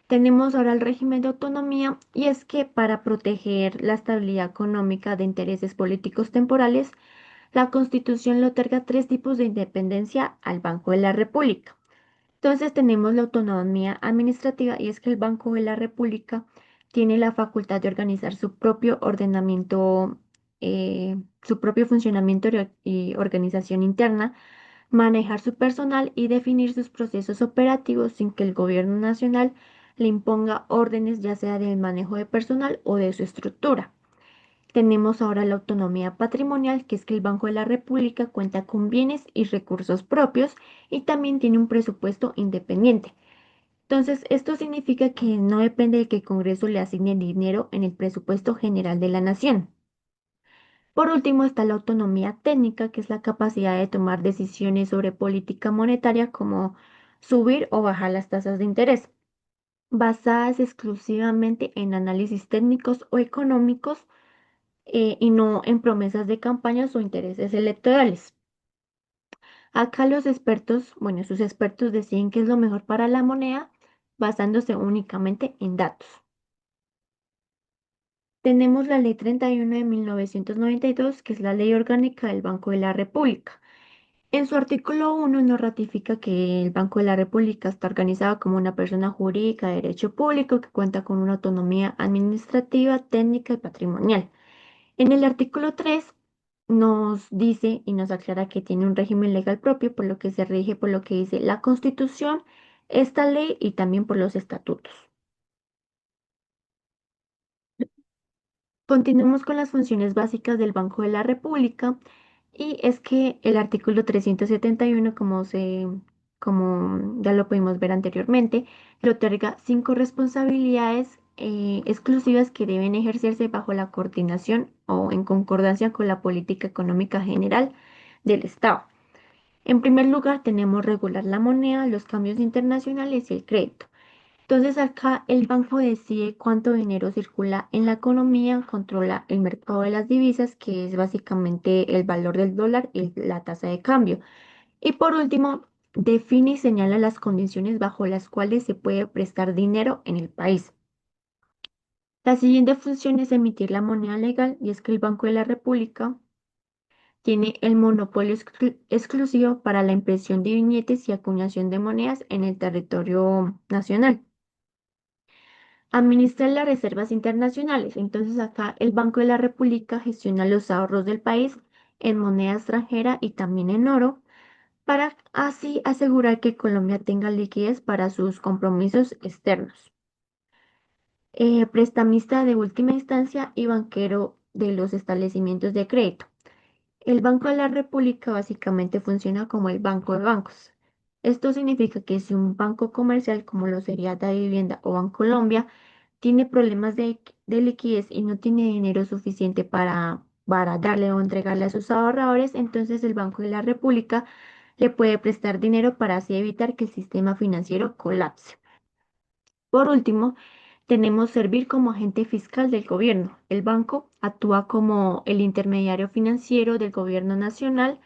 Speaker 1: Tenemos ahora el régimen de autonomía y es que para proteger la estabilidad económica de intereses políticos temporales, la Constitución le otorga tres tipos de independencia al Banco de la República. Entonces tenemos la autonomía administrativa y es que el Banco de la República tiene la facultad de organizar su propio ordenamiento, su propio funcionamiento y organización interna, manejar su personal y definir sus procesos operativos sin que el gobierno nacional le imponga órdenes ya sea del manejo de personal o de su estructura. Tenemos ahora la autonomía patrimonial, que es que el Banco de la República cuenta con bienes y recursos propios y también tiene un presupuesto independiente. Entonces, esto significa que no depende de que el Congreso le asigne dinero en el presupuesto general de la nación. Por último, está la autonomía técnica, que es la capacidad de tomar decisiones sobre política monetaria como subir o bajar las tasas de interés, basadas exclusivamente en análisis técnicos o económicos y no en promesas de campañas o intereses electorales. Acá los expertos, bueno, sus expertos deciden qué es lo mejor para la moneda basándose únicamente en datos. Tenemos la Ley 31 de 1992, que es la Ley Orgánica del Banco de la República. En su artículo 1 nos ratifica que el Banco de la República está organizado como una persona jurídica de derecho público que cuenta con una autonomía administrativa, técnica y patrimonial. En el artículo 3 nos dice y nos aclara que tiene un régimen legal propio, por lo que se rige por lo que dice la Constitución, esta ley y también por los estatutos. Continuemos con las funciones básicas del Banco de la República y es que el artículo 371, como ya lo pudimos ver anteriormente, le otorga cinco responsabilidades exclusivas que deben ejercerse bajo la coordinación o en concordancia con la política económica general del Estado. En primer lugar, tenemos regular la moneda, los cambios internacionales y el crédito. Entonces acá el banco decide cuánto dinero circula en la economía, controla el mercado de las divisas, que es básicamente el valor del dólar y la tasa de cambio. Y por último, define y señala las condiciones bajo las cuales se puede prestar dinero en el país. La siguiente función es emitir la moneda legal y es que el Banco de la República tiene el monopolio exclusivo para la impresión de billetes y acuñación de monedas en el territorio nacional. Administra las reservas internacionales. Entonces acá el Banco de la República gestiona los ahorros del país en moneda extranjera y también en oro para así asegurar que Colombia tenga liquidez para sus compromisos externos. Prestamista de última instancia y banquero de los establecimientos de crédito. El Banco de la República básicamente funciona como el banco de bancos. Esto significa que si un banco comercial como lo sería Da Vivienda o Bancolombia tiene problemas de liquidez y no tiene dinero suficiente para darle o entregarle a sus ahorradores, entonces el Banco de la República le puede prestar dinero para así evitar que el sistema financiero colapse. Por último, tenemos servir como agente fiscal del gobierno. El banco actúa como el intermediario financiero del gobierno nacional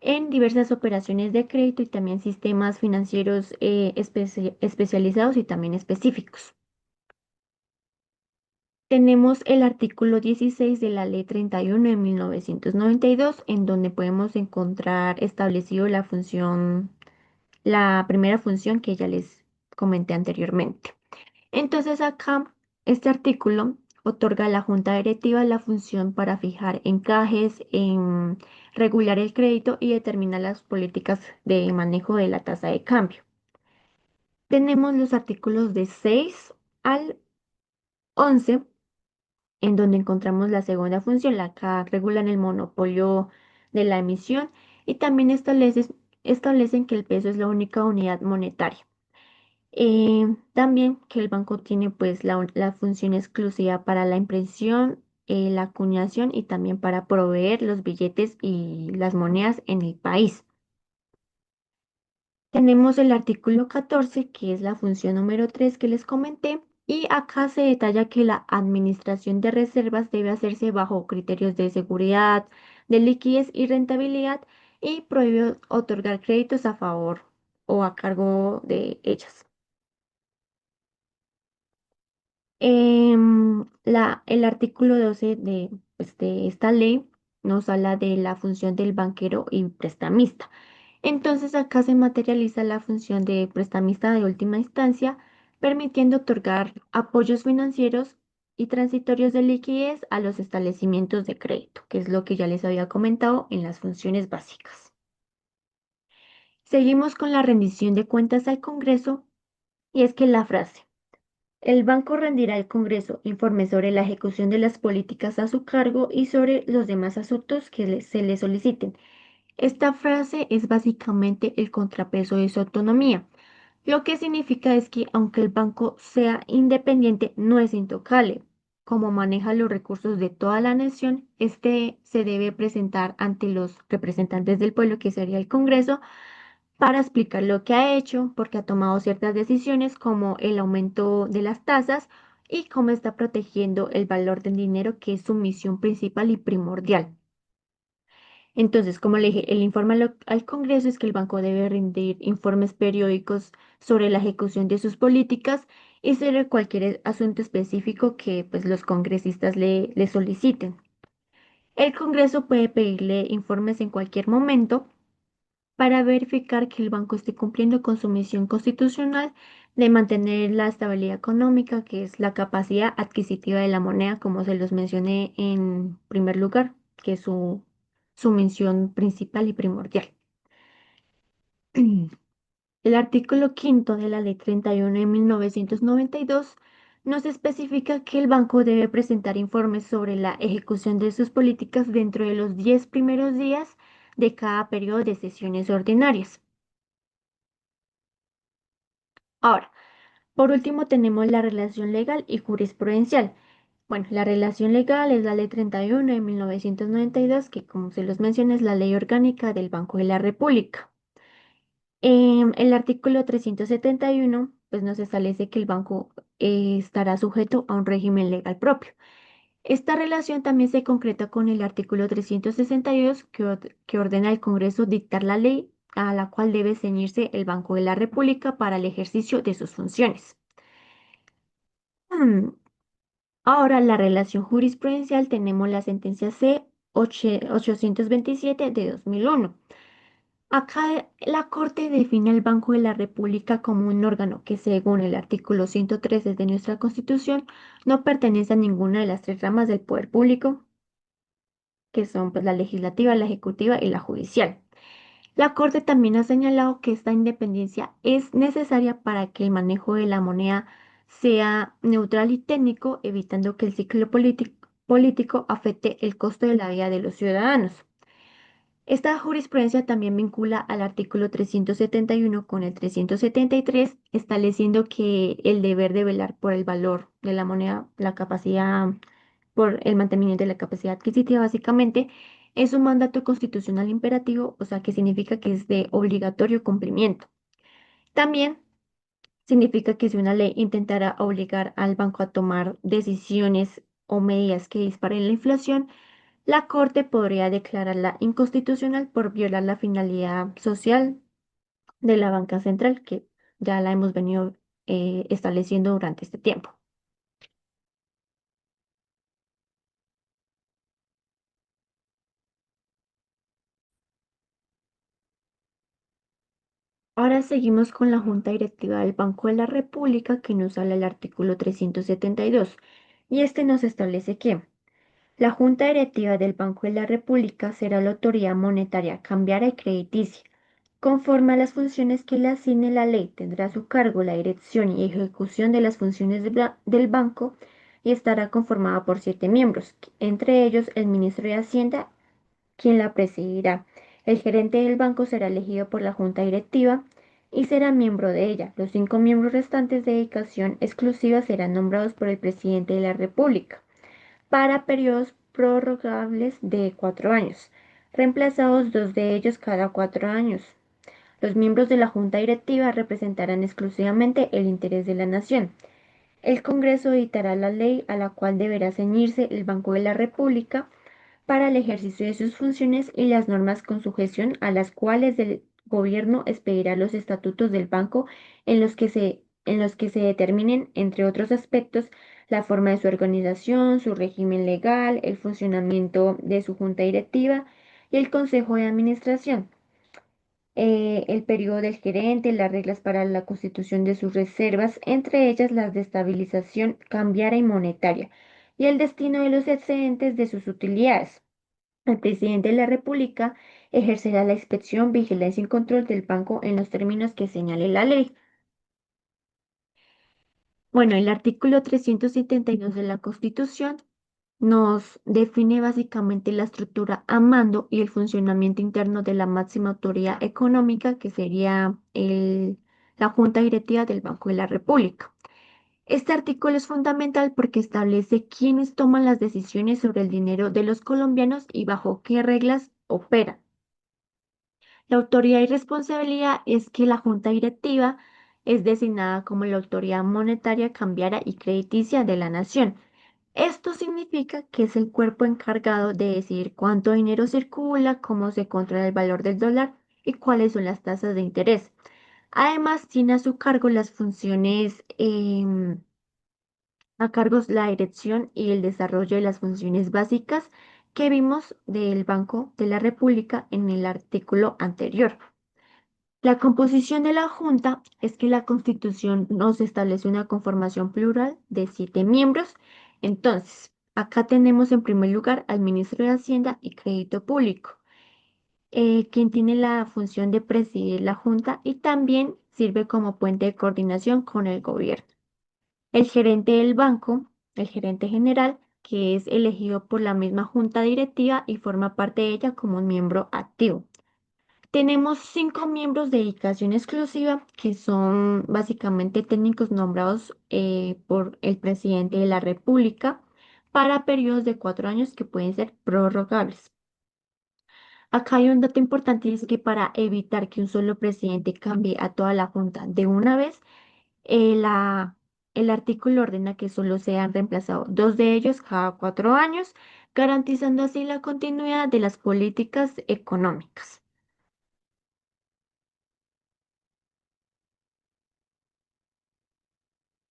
Speaker 1: en diversas operaciones de crédito y también sistemas financieros especializados y también específicos. Tenemos el artículo 16 de la Ley 31 de 1992, en donde podemos encontrar establecido la primera función que ya les comenté anteriormente. Entonces acá, este artículo otorga a la Junta Directiva la función para fijar encajes, en regular el crédito y determinar las políticas de manejo de la tasa de cambio. Tenemos los artículos de 6 al 11 en donde encontramos la segunda función, la que regulan el monopolio de la emisión y también establecen que el peso es la única unidad monetaria. También que el banco tiene pues la función exclusiva para la impresión, la acuñación y también para proveer los billetes y las monedas en el país. Tenemos el artículo 14, que es la función número 3 que les comenté, y acá se detalla que la administración de reservas debe hacerse bajo criterios de seguridad, de liquidez y rentabilidad y prohíbe otorgar créditos a favor o a cargo de ellas. El artículo 12 pues, de esta ley nos habla de la función del banquero y prestamista. Entonces acá se materializa la función de prestamista de última instancia, permitiendo otorgar apoyos financieros y transitorios de liquidez a los establecimientos de crédito, que es lo que ya les había comentado en las funciones básicas. Seguimos con la rendición de cuentas al Congreso y es que la frase el banco rendirá al Congreso informes sobre la ejecución de las políticas a su cargo y sobre los demás asuntos que se le soliciten. Esta frase es básicamente el contrapeso de su autonomía. Lo que significa es que aunque el banco sea independiente, no es intocable. Como maneja los recursos de toda la nación, este se debe presentar ante los representantes del pueblo, que sería el Congreso, para explicar lo que ha hecho, porque ha tomado ciertas decisiones como el aumento de las tasas y cómo está protegiendo el valor del dinero, que es su misión principal y primordial. Entonces, como le dije, el informe al Congreso es que el banco debe rendir informes periódicos sobre la ejecución de sus políticas y sobre cualquier asunto específico que pues, los congresistas le soliciten. El Congreso puede pedirle informes en cualquier momento para verificar que el banco esté cumpliendo con su misión constitucional de mantener la estabilidad económica, que es la capacidad adquisitiva de la moneda, como se los mencioné en primer lugar, que es su misión principal y primordial. El artículo quinto de la Ley 31 de 1992 nos especifica que el banco debe presentar informes sobre la ejecución de sus políticas dentro de los 10 primeros días de cada periodo de sesiones ordinarias. Ahora, por último, tenemos la relación legal y jurisprudencial. Bueno, la relación legal es la Ley 31 de 1992, que como se los mencioné es la ley orgánica del Banco de la República. El artículo 371 pues nos establece que el banco estará sujeto a un régimen legal propio. Esta relación también se concreta con el artículo 362 que ordena al Congreso dictar la ley a la cual debe ceñirse el Banco de la República para el ejercicio de sus funciones. Hmm, Ahora, la relación jurisprudencial tenemos la sentencia C-827 de 2001. Acá la Corte define al Banco de la República como un órgano que, según el artículo 113 de nuestra Constitución, no pertenece a ninguna de las tres ramas del poder público, que son pues, la legislativa, la ejecutiva y la judicial. La Corte también ha señalado que esta independencia es necesaria para que el manejo de la moneda sea neutral y técnico, evitando que el ciclo político afecte el costo de la vida de los ciudadanos. Esta jurisprudencia también vincula al artículo 371 con el 373, estableciendo que el deber de velar por el valor de la moneda, la capacidad, por el mantenimiento de la capacidad adquisitiva, básicamente, es un mandato constitucional imperativo, o sea, que significa que es de obligatorio cumplimiento. También significa que si una ley intentara obligar al banco a tomar decisiones o medidas que disparen la inflación, la Corte podría declararla inconstitucional por violar la finalidad social de la banca central, que ya la hemos venido estableciendo durante este tiempo. Ahora seguimos con la Junta Directiva del Banco de la República, que nos habla el artículo 372, y este nos establece que la Junta Directiva del Banco de la República será la autoridad monetaria cambiaria y crediticia. Conforme a las funciones que le asigne la ley, tendrá a su cargo la dirección y ejecución de las funciones del banco y estará conformada por 7 miembros, entre ellos el ministro de Hacienda, quien la presidirá. El gerente del banco será elegido por la junta directiva y será miembro de ella. Los 5 miembros restantes de dedicación exclusiva serán nombrados por el presidente de la República para periodos prorrogables de 4 años, reemplazados 2 de ellos cada 4 años. Los miembros de la Junta Directiva representarán exclusivamente el interés de la nación. El Congreso editará la ley a la cual deberá ceñirse el Banco de la República para el ejercicio de sus funciones y las normas con sujeción a las cuales el gobierno expedirá los estatutos del banco en los que se determinen, entre otros aspectos, la forma de su organización, su régimen legal, el funcionamiento de su junta directiva y el consejo de administración, el periodo del gerente, las reglas para la constitución de sus reservas, entre ellas las de estabilización cambiaria y monetaria, y el destino de los excedentes de sus utilidades. El presidente de la República ejercerá la inspección, vigilancia y control del banco en los términos que señale la ley. Bueno, el artículo 372 de la Constitución nos define básicamente la estructura a mando y el funcionamiento interno de la máxima autoridad económica, que sería la Junta Directiva del Banco de la República. Este artículo es fundamental porque establece quiénes toman las decisiones sobre el dinero de los colombianos y bajo qué reglas operan. La autoridad y responsabilidad es que la junta directiva es designada como la autoridad monetaria, cambiaria y crediticia de la nación. Esto significa que es el cuerpo encargado de decidir cuánto dinero circula, cómo se controla el valor del dólar y cuáles son las tasas de interés. Además, tiene a su cargo las funciones, a cargos la dirección y el desarrollo de las funciones básicas que vimos del Banco de la República en el artículo anterior. La composición de la Junta es que la Constitución nos establece una conformación plural de 7 miembros. Entonces, acá tenemos en primer lugar al ministro de Hacienda y Crédito Público, quien tiene la función de presidir la Junta y también sirve como puente de coordinación con el gobierno. El gerente del banco, el gerente general, que es elegido por la misma Junta Directiva y forma parte de ella como un miembro activo. Tenemos 5 miembros de dedicación exclusiva que son básicamente técnicos nombrados por el presidente de la República para periodos de 4 años que pueden ser prorrogables. Acá hay un dato importante y es que para evitar que un solo presidente cambie a toda la junta de una vez, eh, la- el artículo ordena que solo sean reemplazados 2 de ellos cada 4 años, garantizando así la continuidad de las políticas económicas.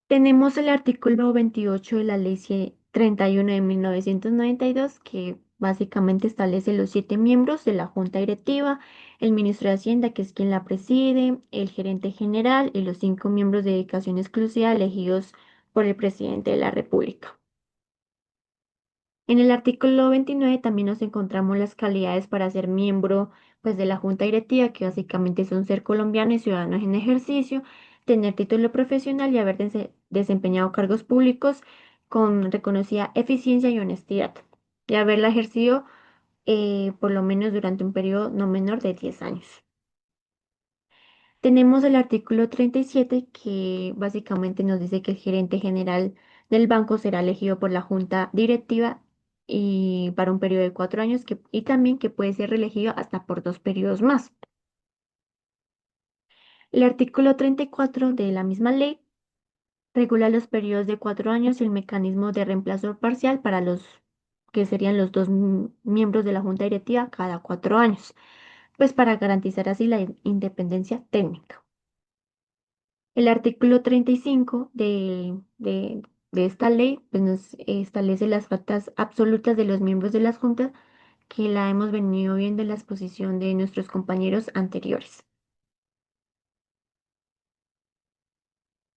Speaker 1: Tenemos el artículo 28 de la Ley 31 de 1992, que básicamente establece los 7 miembros de la Junta Directiva, el ministro de Hacienda, que es quien la preside, el gerente general y los 5 miembros de dedicación exclusiva elegidos por el presidente de la República. En el artículo 29 también nos encontramos las calidades para ser miembro, pues, de la Junta Directiva, que básicamente son ser colombiano y ciudadano en ejercicio, tener título profesional y haber desempeñado cargos públicos con reconocida eficiencia y honestidad, y haberla ejercido por lo menos durante un periodo no menor de 10 años. Tenemos el artículo 37 que básicamente nos dice que el gerente general del banco será elegido por la junta directiva y para un periodo de 4 años y también que puede ser reelegido hasta por 2 periodos más. El artículo 34 de la misma ley regula los periodos de 4 años y el mecanismo de reemplazo parcial para los que serían los dos miembros de la junta directiva cada 4 años, pues para garantizar así la independencia técnica. El artículo 35 de esta ley pues, nos establece las faltas absolutas de los miembros de las juntas que la hemos venido viendo en la exposición de nuestros compañeros anteriores.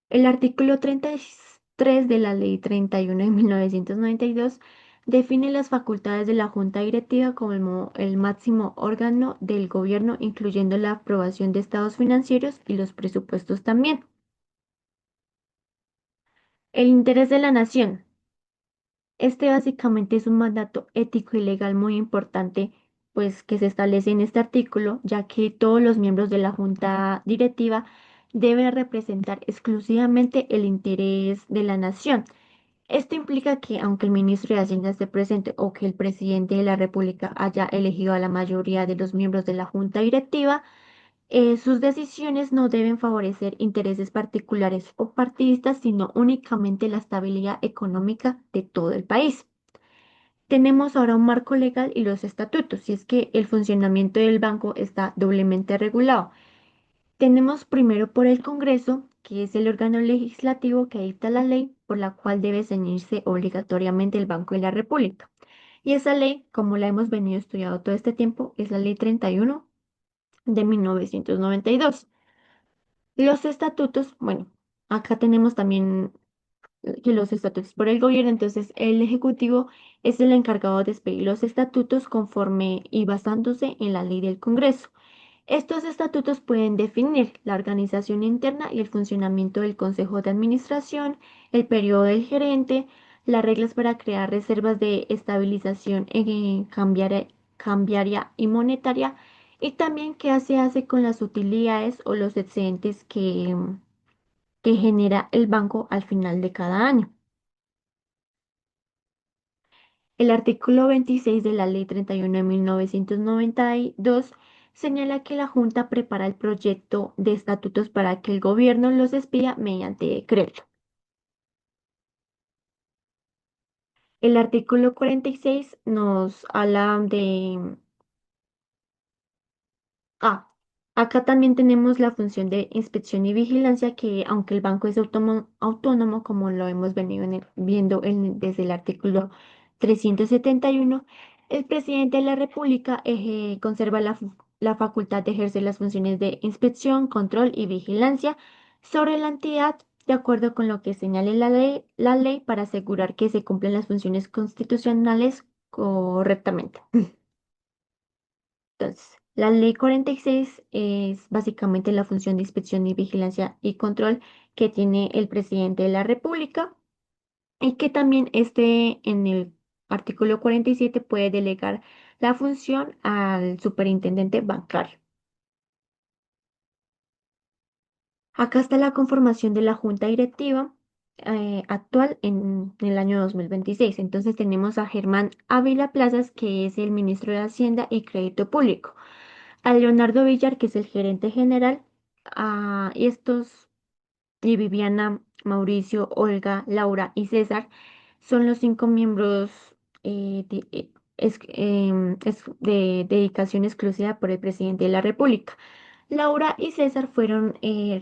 Speaker 1: El artículo 33 de la Ley 31 de 1992 define las facultades de la Junta Directiva como el máximo órgano del gobierno, incluyendo la aprobación de estados financieros y los presupuestos también. El interés de la nación. Este básicamente es un mandato ético y legal muy importante, pues que se establece en este artículo, ya que todos los miembros de la junta directiva deben representar exclusivamente el interés de la nación. Esto implica que aunque el ministro de Hacienda esté presente o que el presidente de la República haya elegido a la mayoría de los miembros de la junta directiva, sus decisiones no deben favorecer intereses particulares o partidistas, sino únicamente la estabilidad económica de todo el país. Tenemos ahora un marco legal y los estatutos, y es que el funcionamiento del banco está doblemente regulado. Tenemos primero por el Congreso, que es el órgano legislativo que dicta la ley por la cual debe ceñirse obligatoriamente el Banco de la República. Y esa ley, como la hemos venido estudiando todo este tiempo, es la Ley 31 de 1992. Los estatutos, bueno, acá tenemos también que los estatutos por el gobierno, entonces el Ejecutivo es el encargado de expedir los estatutos conforme y basándose en la ley del Congreso. Estos estatutos pueden definir la organización interna y el funcionamiento del Consejo de Administración, el periodo del gerente, las reglas para crear reservas de estabilización cambiaria y monetaria, y también qué se hace con las utilidades o los excedentes que genera el banco al final de cada año. El artículo 26 de la Ley 31 de 1992 señala que la Junta prepara el proyecto de estatutos para que el gobierno los expida mediante decreto. El artículo 46 nos habla de Ah, acá también tenemos la función de inspección y vigilancia que, aunque el banco es autónomo, como lo hemos venido viendo desde el artículo 371, el presidente de la República conserva la facultad de ejercer las funciones de inspección, control y vigilancia sobre la entidad, de acuerdo con lo que señale la ley para asegurar que se cumplen las funciones constitucionales correctamente. Entonces, la ley 46 es básicamente la función de inspección y vigilancia y control que tiene el presidente de la República y que también en el artículo 47 puede delegar la función al superintendente bancario. Acá está la conformación de la junta directiva actual en el año 2026. Entonces tenemos a Germán Ávila Plazas, que es el ministro de Hacienda y Crédito Público, a Leonardo Villar, que es el gerente general, y y Viviana, Mauricio, Olga, Laura y César, son los cinco miembros de dedicación exclusiva por el presidente de la República. Laura y César fueron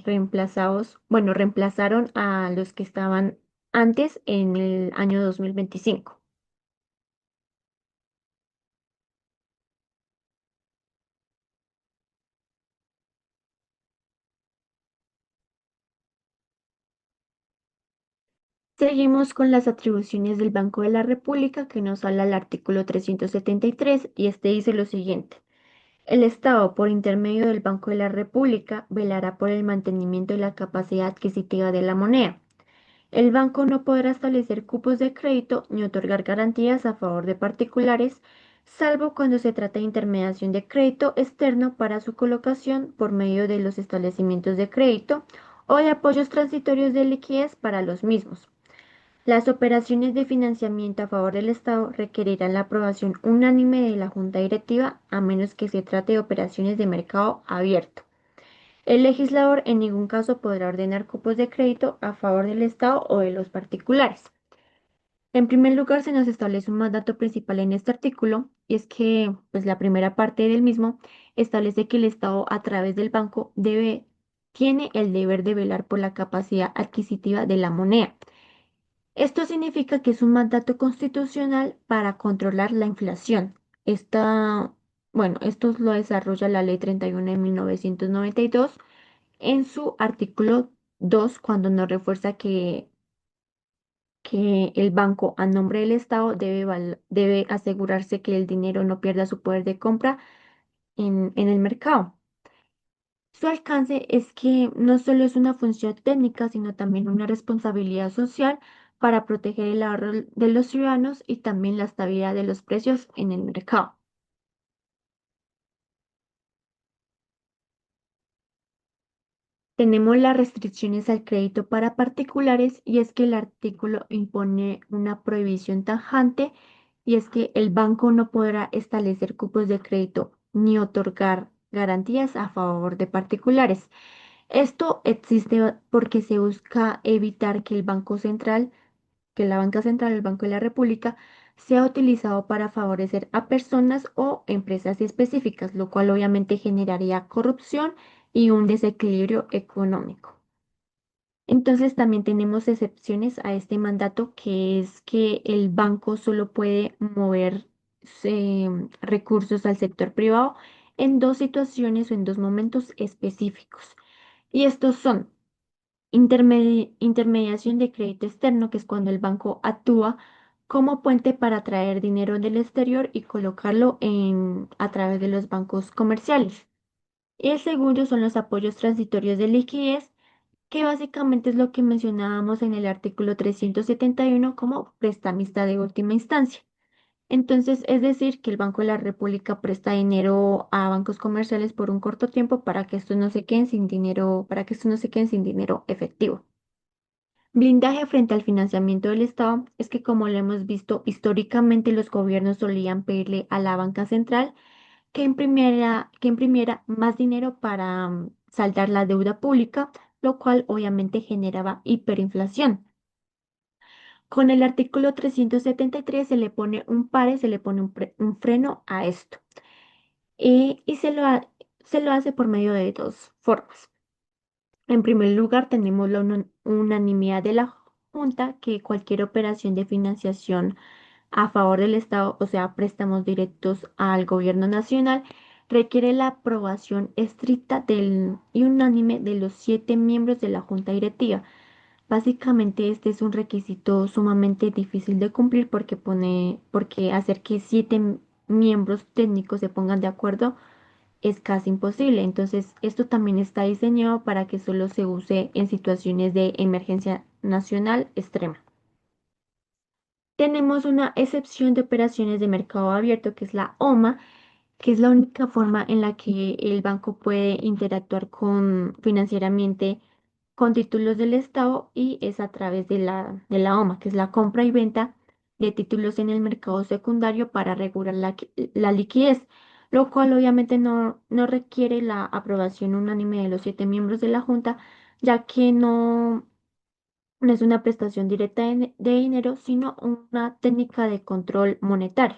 Speaker 1: reemplazaron a los que estaban antes en el año 2025. Seguimos con las atribuciones del Banco de la República que nos habla el artículo 373 y este dice lo siguiente. El Estado, por intermedio del Banco de la República, velará por el mantenimiento de la capacidad adquisitiva de la moneda. El banco no podrá establecer cupos de crédito ni otorgar garantías a favor de particulares, salvo cuando se trata de intermediación de crédito externo para su colocación por medio de los establecimientos de crédito o de apoyos transitorios de liquidez para los mismos. Las operaciones de financiamiento a favor del Estado requerirán la aprobación unánime de la Junta Directiva a menos que se trate de operaciones de mercado abierto. El legislador en ningún caso podrá ordenar cupos de crédito a favor del Estado o de los particulares. En primer lugar, se nos establece un mandato principal en este artículo, y es que, pues, la primera parte del mismo establece que el Estado, a través del banco, tiene el deber de velar por la capacidad adquisitiva de la moneda. Esto significa que es un mandato constitucional para controlar la inflación. Esto lo desarrolla la Ley 31 de 1992 en su artículo 2 cuando nos refuerza que el banco, a nombre del Estado, debe asegurarse que el dinero no pierda su poder de compra en el mercado. Su alcance es que no solo es una función técnica, sino también una responsabilidad social para proteger el ahorro de los ciudadanos y también la estabilidad de los precios en el mercado. Tenemos las restricciones al crédito para particulares y es que el artículo impone una prohibición tajante y es que el banco no podrá establecer cupos de crédito ni otorgar garantías a favor de particulares. Esto existe porque se busca evitar que el Banco Central, que la banca central, el Banco de la República, sea utilizado para favorecer a personas o empresas específicas, lo cual obviamente generaría corrupción y un desequilibrio económico. Entonces también tenemos excepciones a este mandato, que es que el banco solo puede mover recursos al sector privado en dos situaciones o en dos momentos específicos. Y estos son intermediación de crédito externo, que es cuando el banco actúa como puente para traer dinero del exterior y colocarlo a través de los bancos comerciales. Y el segundo son los apoyos transitorios de liquidez, que básicamente es lo que mencionábamos en el artículo 371 como prestamista de última instancia. Entonces, es decir, que el Banco de la República presta dinero a bancos comerciales por un corto tiempo para que estos no se queden sin dinero, para que estos no se queden sin dinero efectivo. Blindaje frente al financiamiento del Estado es que, como lo hemos visto históricamente, los gobiernos solían pedirle a la banca central que imprimiera más dinero para saldar la deuda pública, lo cual obviamente generaba hiperinflación. Con el artículo 373 se le pone un pare, se le pone un freno a esto. Y se lo hace por medio de dos formas. En primer lugar, tenemos la unanimidad de la Junta, que cualquier operación de financiación a favor del Estado, o sea, préstamos directos al gobierno nacional, requiere la aprobación estricta y unánime de los 7 miembros de la Junta Directiva. Básicamente, este es un requisito sumamente difícil de cumplir porque hacer que 7 miembros técnicos se pongan de acuerdo es casi imposible. Entonces, esto también está diseñado para que solo se use en situaciones de emergencia nacional extrema. Tenemos una excepción de operaciones de mercado abierto, que es la OMA, que es la única forma en la que el banco puede interactuar financieramente con títulos del Estado, y es a través de la OMA, que es la compra y venta de títulos en el mercado secundario para regular la liquidez, lo cual obviamente no requiere la aprobación unánime de los 7 miembros de la Junta, ya que no es una prestación directa de dinero, sino una técnica de control monetario.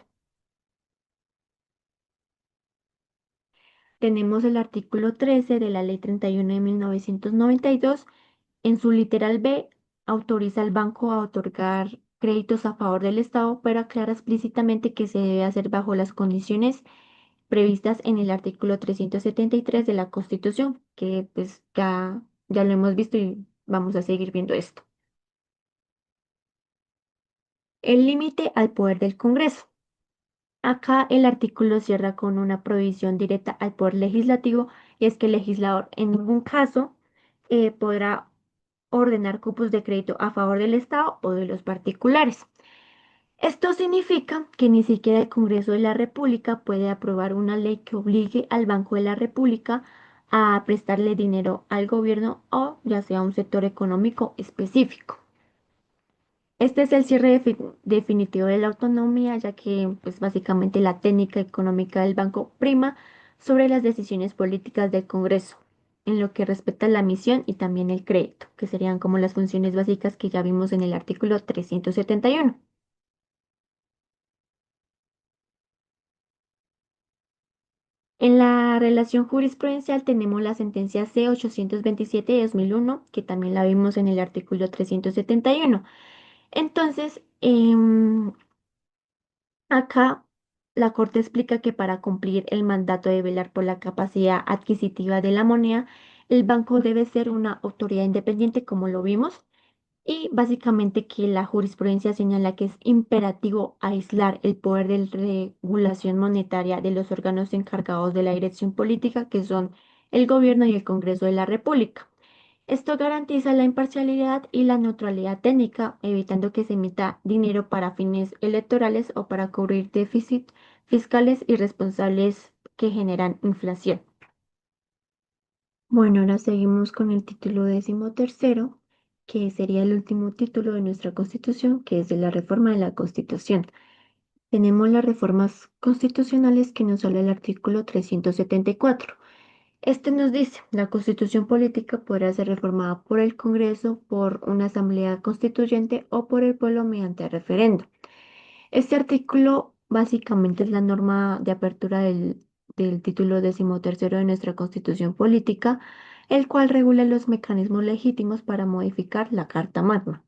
Speaker 1: Tenemos el artículo 13 de la Ley 31 de 1992. En su literal B, autoriza al banco a otorgar créditos a favor del Estado, pero aclara explícitamente que se debe hacer bajo las condiciones previstas en el artículo 373 de la Constitución, que pues ya lo hemos visto y vamos a seguir viendo esto. El límite al poder del Congreso. Acá el artículo cierra con una provisión directa al poder legislativo, y es que el legislador en ningún caso podrá ordenar cupos de crédito a favor del Estado o de los particulares. Esto significa que ni siquiera el Congreso de la República puede aprobar una ley que obligue al Banco de la República a prestarle dinero al gobierno o ya sea a un sector económico específico. Este es el cierre definitivo de la autonomía, ya que pues básicamente la técnica económica del banco prima sobre las decisiones políticas del Congreso, en lo que respecta a la misión y también el crédito, que serían como las funciones básicas que ya vimos en el artículo 371. En la relación jurisprudencial tenemos la sentencia C-827 de 2001, que también la vimos en el artículo 371. Entonces, acá la Corte explica que para cumplir el mandato de velar por la capacidad adquisitiva de la moneda, el banco debe ser una autoridad independiente, como lo vimos, y básicamente que la jurisprudencia señala que es imperativo aislar el poder de regulación monetaria de los órganos encargados de la dirección política, que son el gobierno y el Congreso de la República. Esto garantiza la imparcialidad y la neutralidad técnica, evitando que se emita dinero para fines electorales o para cubrir déficits fiscales irresponsables que generan inflación. Bueno, ahora seguimos con el título 13º, que sería el último título de nuestra Constitución, que es de la reforma de la Constitución. Tenemos las reformas constitucionales que nos habla el artículo 374. Este nos dice, la Constitución política podrá ser reformada por el Congreso, por una asamblea constituyente o por el pueblo mediante referendo. Este artículo básicamente es la norma de apertura del título decimotercero de nuestra Constitución Política, el cual regula los mecanismos legítimos para modificar la Carta Magna.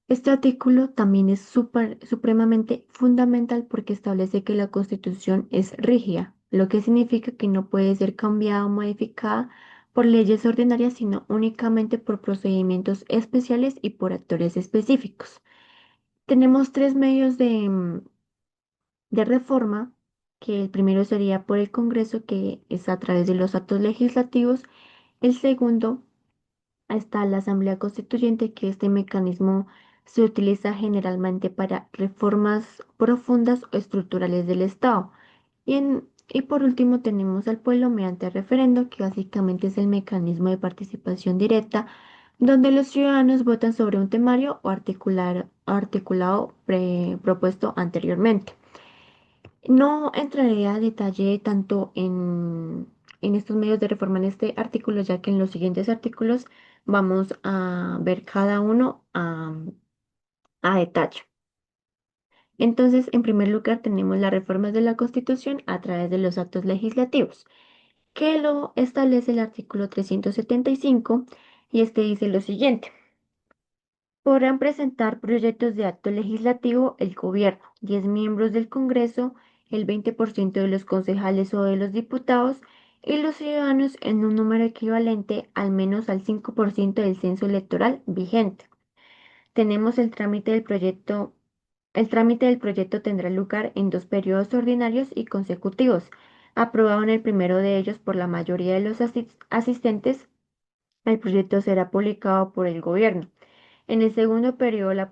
Speaker 1: Este artículo también es supremamente fundamental porque establece que la Constitución es rígida, lo que significa que no puede ser cambiada o modificada por leyes ordinarias, sino únicamente por procedimientos especiales y por actores específicos. Tenemos tres medios de reforma, que el primero sería por el Congreso, que es a través de los actos legislativos. El segundo está la Asamblea Constituyente, que este mecanismo se utiliza generalmente para reformas profundas o estructurales del Estado. Y por último tenemos al pueblo mediante referendo, que básicamente es el mecanismo de participación directa, donde los ciudadanos votan sobre un temario o articulado propuesto anteriormente. No entraré a detalle tanto en estos medios de reforma en este artículo, ya que en los siguientes artículos vamos a ver cada uno a detalle. Entonces, en primer lugar, tenemos las reformas de la Constitución a través de los actos legislativos, que lo establece el artículo 375 y este dice lo siguiente. Podrán presentar proyectos de acto legislativo el gobierno, 10 miembros del Congreso, el 20% de los concejales o de los diputados y los ciudadanos en un número equivalente al menos al 5% del censo electoral vigente. Tenemos el trámite del proyecto. El trámite del proyecto tendrá lugar en dos periodos ordinarios y consecutivos. Aprobado en el primero de ellos por la mayoría de los asistentes, el proyecto será publicado por el gobierno. En el segundo periodo, la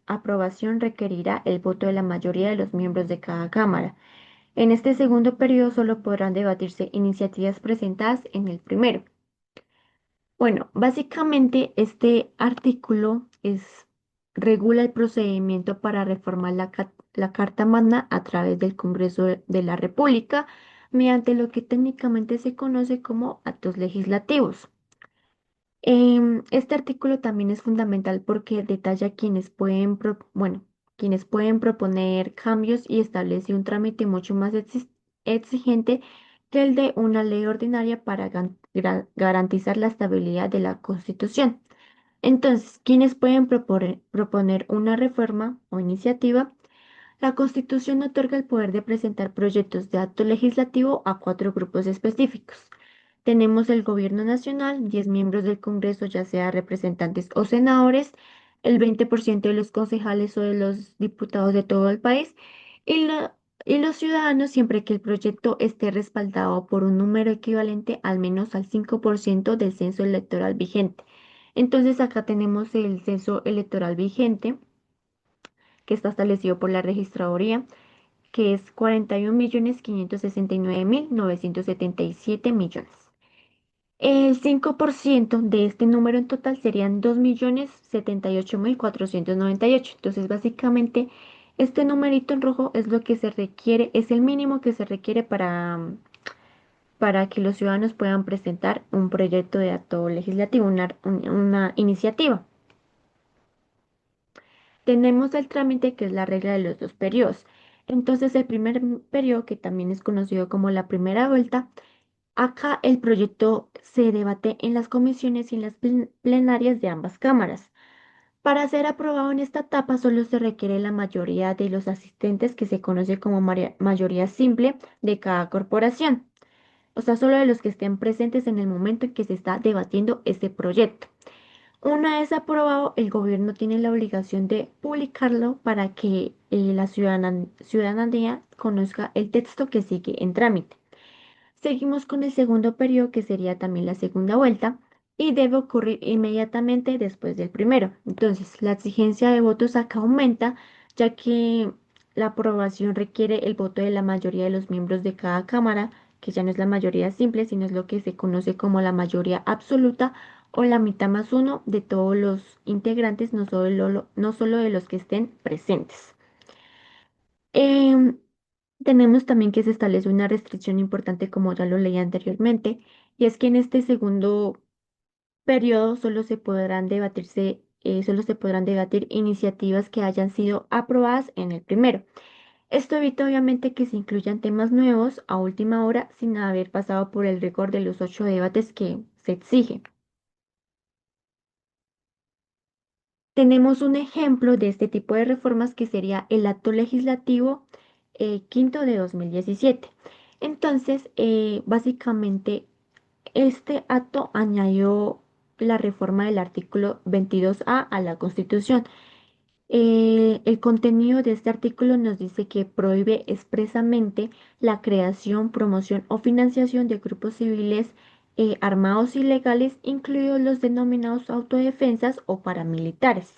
Speaker 1: aprobación requerirá el voto de la mayoría de los miembros de cada Cámara. En este segundo periodo solo podrán debatirse iniciativas presentadas en el primero. Bueno, básicamente este artículo regula el procedimiento para reformar la Carta Magna a través del Congreso de la República mediante lo que técnicamente se conoce como actos legislativos. Este artículo también es fundamental porque detalla quienes pueden proponer cambios y establece un trámite mucho más exigente que el de una ley ordinaria para garantizar la estabilidad de la Constitución. Entonces, quienes pueden proponer una reforma o iniciativa, la Constitución otorga el poder de presentar proyectos de acto legislativo a cuatro grupos específicos. Tenemos el Gobierno Nacional, 10 miembros del Congreso, ya sea representantes o senadores, el 20% de los concejales o de los diputados de todo el país y los ciudadanos siempre que el proyecto esté respaldado por un número equivalente al menos al 5% del censo electoral vigente. Entonces acá tenemos el censo electoral vigente que está establecido por la registraduría, que es 41.569.977 millones. El 5% de este número en total serían 2.078.498. Entonces, básicamente, este numerito en rojo es lo que se requiere, es el mínimo que se requiere para que los ciudadanos puedan presentar un proyecto de acto legislativo, una iniciativa. Tenemos el trámite que es la regla de los dos periodos. Entonces, el primer periodo, que también es conocido como la primera vuelta, acá el proyecto se debate en las comisiones y en las plenarias de ambas cámaras. Para ser aprobado en esta etapa solo se requiere la mayoría de los asistentes, que se conoce como mayoría simple de cada corporación. O sea, solo de los que estén presentes en el momento en que se está debatiendo este proyecto. Una vez aprobado, el gobierno tiene la obligación de publicarlo para que la ciudadanía conozca el texto que sigue en trámite. Seguimos con el segundo periodo, que sería también la segunda vuelta, y debe ocurrir inmediatamente después del primero. Entonces, la exigencia de votos acá aumenta, ya que la aprobación requiere el voto de la mayoría de los miembros de cada cámara, que ya no es la mayoría simple, sino es lo que se conoce como la mayoría absoluta o la mitad más uno de todos los integrantes, no solo de los que estén presentes. Em, Tenemos también que se establece una restricción importante, como ya lo leí anteriormente, y es que en este segundo periodo solo se podrán debatirse solo se podrán debatir iniciativas que hayan sido aprobadas en el primero. Esto evita obviamente que se incluyan temas nuevos a última hora sin haber pasado por el récord de los 8 debates que se exige. Tenemos un ejemplo de este tipo de reformas que sería el acto legislativo quinto de 2017. Entonces, básicamente, este acto añadió la reforma del artículo 22A a la Constitución. El contenido de este artículo nos dice que prohíbe expresamente la creación, promoción o financiación de grupos civiles armados ilegales, incluidos los denominados autodefensas o paramilitares.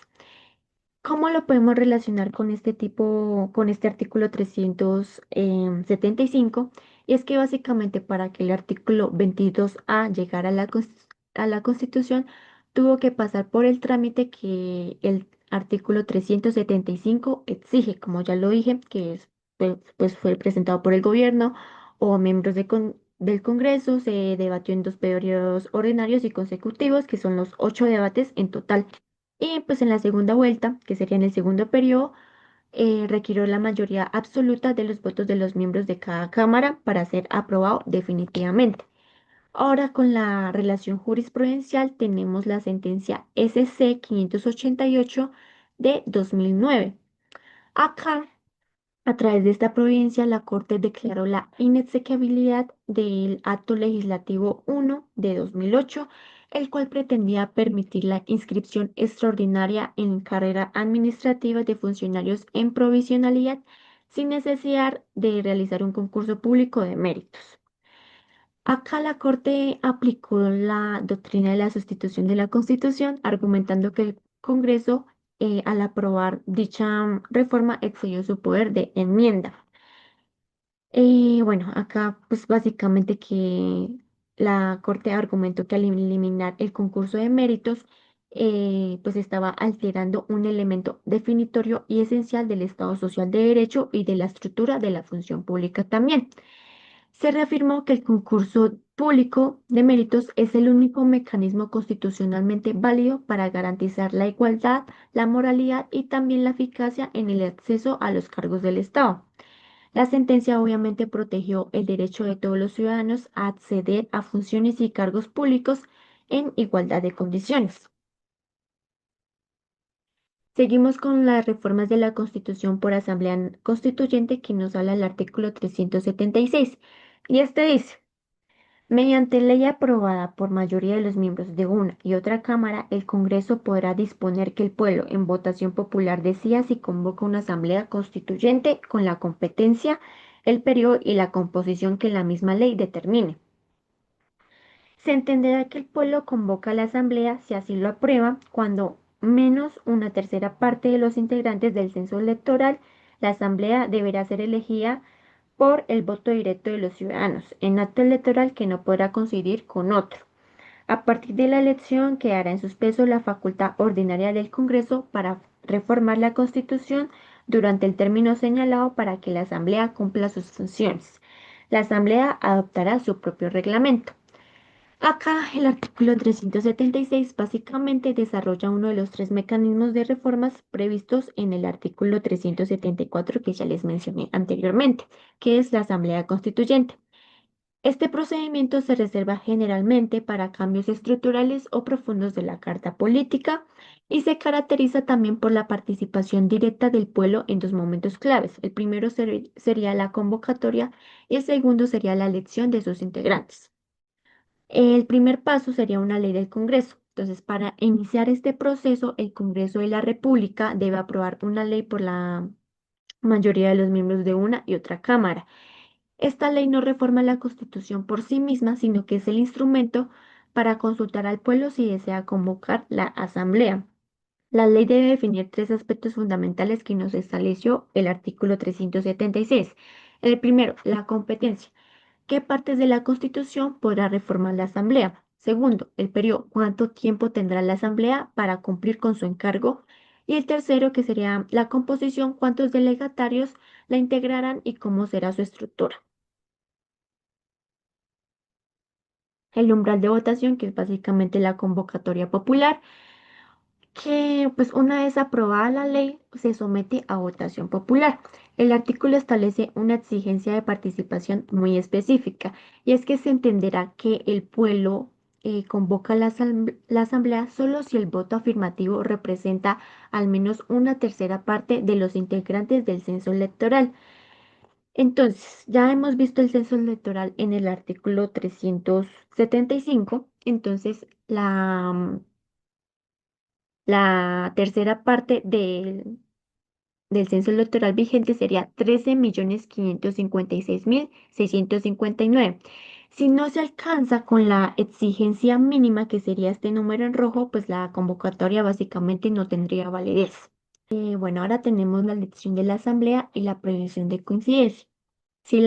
Speaker 1: ¿Cómo lo podemos relacionar con este tipo, con este artículo 375? Y es que básicamente para que el artículo 22A llegara a a la Constitución, tuvo que pasar por el trámite que el artículo 375 exige, como ya lo dije, que es, pues fue presentado por el gobierno o miembros del Congreso, se debatió en 2 periodos ordinarios y consecutivos, que son los 8 debates en total. Y pues en la segunda vuelta, que sería en el segundo periodo, requirió la mayoría absoluta de los votos de los miembros de cada cámara para ser aprobado definitivamente. Ahora con la relación jurisprudencial tenemos la sentencia SC 588 de 2009. Acá a través de esta providencia, la Corte declaró la inexequibilidad del Acto Legislativo 1 de 2008, el cual pretendía permitir la inscripción extraordinaria en carrera administrativa de funcionarios en provisionalidad sin necesidad de realizar un concurso público de méritos. Acá la Corte aplicó la doctrina de la sustitución de la Constitución, argumentando que el Congreso, al aprobar dicha reforma, excedió su poder de enmienda. Bueno, acá pues básicamente que la Corte argumentó que al eliminar el concurso de méritos, pues estaba alterando un elemento definitorio y esencial del Estado Social de Derecho y de la estructura de la función pública también. Se reafirmó que el concurso público de méritos es el único mecanismo constitucionalmente válido para garantizar la igualdad, la moralidad y también la eficacia en el acceso a los cargos del Estado. La sentencia obviamente protegió el derecho de todos los ciudadanos a acceder a funciones y cargos públicos en igualdad de condiciones. Seguimos con las reformas de la Constitución por Asamblea Constituyente que nos habla el artículo 376. Y este dice, mediante ley aprobada por mayoría de los miembros de una y otra Cámara, el Congreso podrá disponer que el pueblo en votación popular decida si convoca una Asamblea Constituyente con la competencia, el periodo y la composición que la misma ley determine. Se entenderá que el pueblo convoca a la Asamblea si así lo aprueba cuando menos una tercera parte de los integrantes del censo electoral, la Asamblea deberá ser elegida por el voto directo de los ciudadanos en acto electoral que no podrá coincidir con otro. A partir de la elección quedará en suspenso la facultad ordinaria del Congreso para reformar la Constitución durante el término señalado para que la Asamblea cumpla sus funciones. La Asamblea adoptará su propio reglamento. Acá el artículo 376 básicamente desarrolla uno de los 3 mecanismos de reformas previstos en el artículo 374 que ya les mencioné anteriormente, que es la Asamblea Constituyente. Este procedimiento se reserva generalmente para cambios estructurales o profundos de la Carta Política y se caracteriza también por la participación directa del pueblo en 2 momentos claves. El primero sería la convocatoria y el segundo sería la elección de sus integrantes. El primer paso sería una ley del Congreso. Entonces, para iniciar este proceso, el Congreso de la República debe aprobar una ley por la mayoría de los miembros de una y otra Cámara. Esta ley no reforma la Constitución por sí misma, sino que es el instrumento para consultar al pueblo si desea convocar la Asamblea. La ley debe definir 3 aspectos fundamentales que nos estableció el artículo 376. El primero, la competencia. ¿Qué partes de la Constitución podrá reformar la Asamblea? Segundo, el periodo. ¿Cuánto tiempo tendrá la Asamblea para cumplir con su encargo? Y el tercero, que sería la composición, ¿cuántos delegatarios la integrarán y cómo será su estructura? El umbral de votación, que es básicamente la convocatoria popular. que pues una vez aprobada la ley se somete a votación popular. El artículo establece una exigencia de participación muy específica y es que se entenderá que el pueblo convoca la asamblea solo si el voto afirmativo representa al menos una tercera parte de los integrantes del censo electoral. Entonces, ya hemos visto el censo electoral en el artículo 375. Entonces, la tercera parte del censo electoral vigente sería 13.556.659. Si no se alcanza con la exigencia mínima, que sería este número en rojo, pues la convocatoria básicamente no tendría validez. Bueno, ahora tenemos la elección de la asamblea y la prevención de coincidencia. Si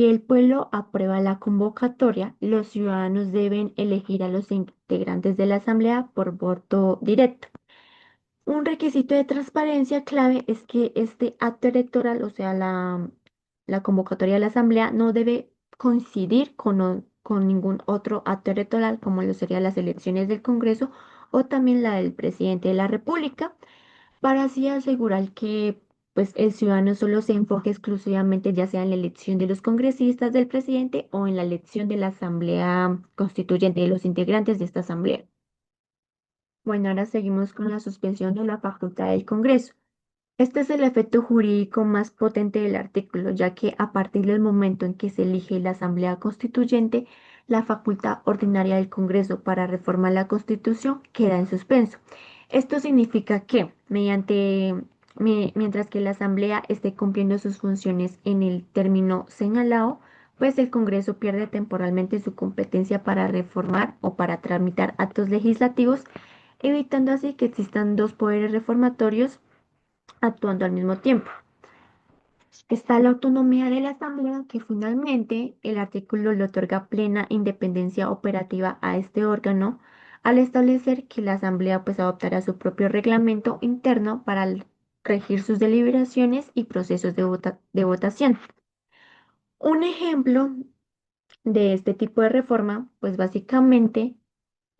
Speaker 1: el pueblo aprueba la convocatoria, los ciudadanos deben elegir a los integrantes de la asamblea por voto directo. Un requisito de transparencia clave es que este acto electoral, o sea, la convocatoria de la asamblea, no debe coincidir con ningún otro acto electoral, como lo serían las elecciones del Congreso o también la del presidente de la República, para así asegurar que pues, el ciudadano solo se enfoque exclusivamente ya sea en la elección de los congresistas del presidente o en la elección de la asamblea constituyente de los integrantes de esta asamblea. Bueno, ahora seguimos con la suspensión de la facultad del Congreso. Este es el efecto jurídico más potente del artículo, ya que a partir del momento en que se elige la Asamblea Constituyente, la facultad ordinaria del Congreso para reformar la Constitución queda en suspenso. Esto significa que, mientras que la Asamblea esté cumpliendo sus funciones en el término señalado, pues el Congreso pierde temporalmente su competencia para reformar o para tramitar actos legislativos, evitando así que existan dos poderes reformatorios actuando al mismo tiempo. Está la autonomía de la Asamblea, que finalmente el artículo le otorga plena independencia operativa a este órgano al establecer que la Asamblea pues adoptará su propio reglamento interno para regir sus deliberaciones y procesos de votación. Un ejemplo de este tipo de reforma, pues básicamente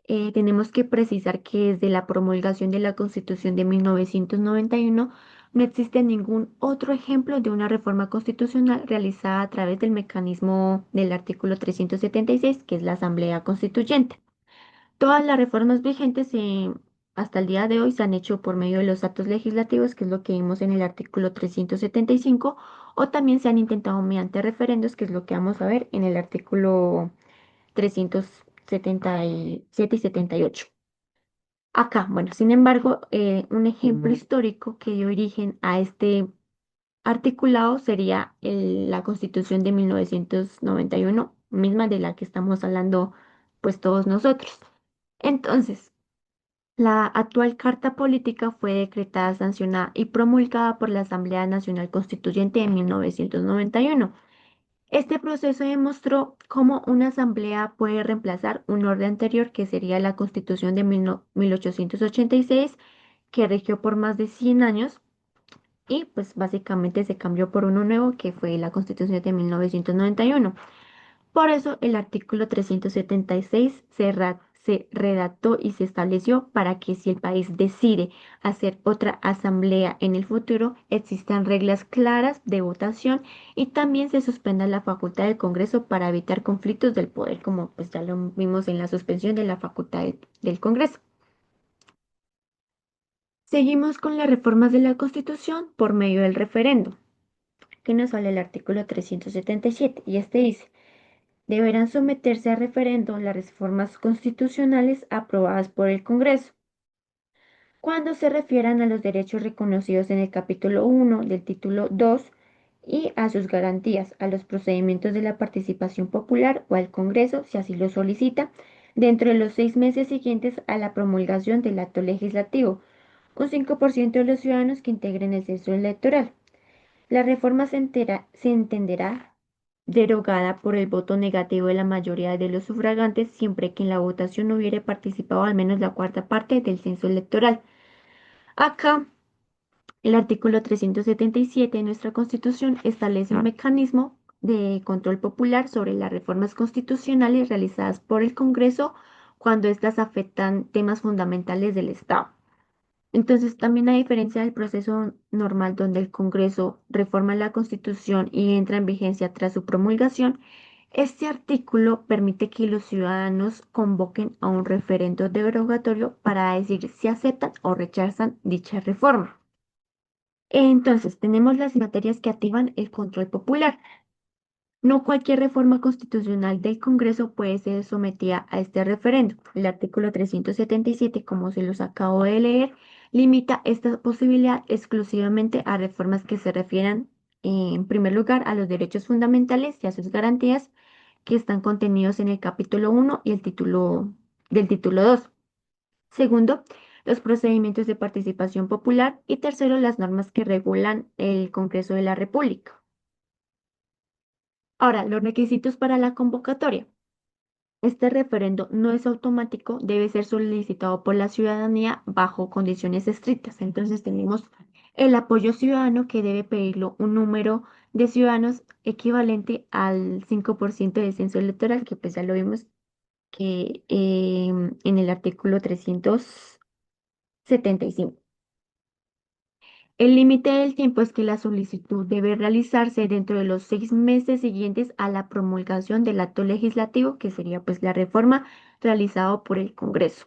Speaker 1: tenemos que precisar que desde la promulgación de la Constitución de 1991 no existe ningún otro ejemplo de una reforma constitucional realizada a través del mecanismo del artículo 376, que es la Asamblea Constituyente. Todas las reformas vigentes hasta el día de hoy se han hecho por medio de los actos legislativos, que es lo que vimos en el artículo 375, o también se han intentado mediante referendos, que es lo que vamos a ver en el artículo 377 y 78. Acá, bueno, sin embargo, un ejemplo histórico que dio origen a este articulado sería la Constitución de 1991, misma de la que estamos hablando pues todos nosotros. Entonces, la actual Carta Política fue decretada, sancionada y promulgada por la Asamblea Nacional Constituyente en 1991. Este proceso demostró cómo una asamblea puede reemplazar un orden anterior, que sería la Constitución de 1886, que regió por más de 100 años y pues básicamente se cambió por uno nuevo, que fue la Constitución de 1991. Por eso el artículo 376 se redactó y se estableció para que si el país decide hacer otra asamblea en el futuro, existan reglas claras de votación y también se suspenda la facultad del Congreso para evitar conflictos del poder, como pues ya lo vimos en la suspensión de la facultad del Congreso. Seguimos con las reformas de la Constitución por medio del referendo, que nos sale el artículo 377 y este dice: deberán someterse a referendo las reformas constitucionales aprobadas por el Congreso, cuando se refieran a los derechos reconocidos en el capítulo 1 del título 2 y a sus garantías, a los procedimientos de la participación popular o al Congreso, si así lo solicita, dentro de los 6 meses siguientes a la promulgación del acto legislativo, un 5% de los ciudadanos que integren el censo electoral. La reforma se entenderá derogada por el voto negativo de la mayoría de los sufragantes siempre que en la votación no hubiere participado al menos la cuarta parte del censo electoral. Acá, el artículo 377 de nuestra Constitución establece un mecanismo de control popular sobre las reformas constitucionales realizadas por el Congreso cuando éstas afectan temas fundamentales del Estado. Entonces, también a diferencia del proceso normal donde el Congreso reforma la Constitución y entra en vigencia tras su promulgación, este artículo permite que los ciudadanos convoquen a un referendo derogatorio para decir si aceptan o rechazan dicha reforma. Entonces, tenemos las materias que activan el control popular. No cualquier reforma constitucional del Congreso puede ser sometida a este referendo. El artículo 377, como se los acabo de leer, limita esta posibilidad exclusivamente a reformas que se refieran, en primer lugar, a los derechos fundamentales y a sus garantías que están contenidos en el capítulo 1 y el título 2. Segundo, los procedimientos de participación popular. Y tercero, las normas que regulan el Congreso de la República. Ahora, los requisitos para la convocatoria. Este referendo no es automático, debe ser solicitado por la ciudadanía bajo condiciones estrictas. Entonces tenemos el apoyo ciudadano que debe pedirlo un número de ciudadanos equivalente al 5% del censo electoral, que pues ya lo vimos que en el artículo 375. El límite del tiempo es que la solicitud debe realizarse dentro de los 6 meses siguientes a la promulgación del acto legislativo, que sería pues la reforma realizado por el Congreso.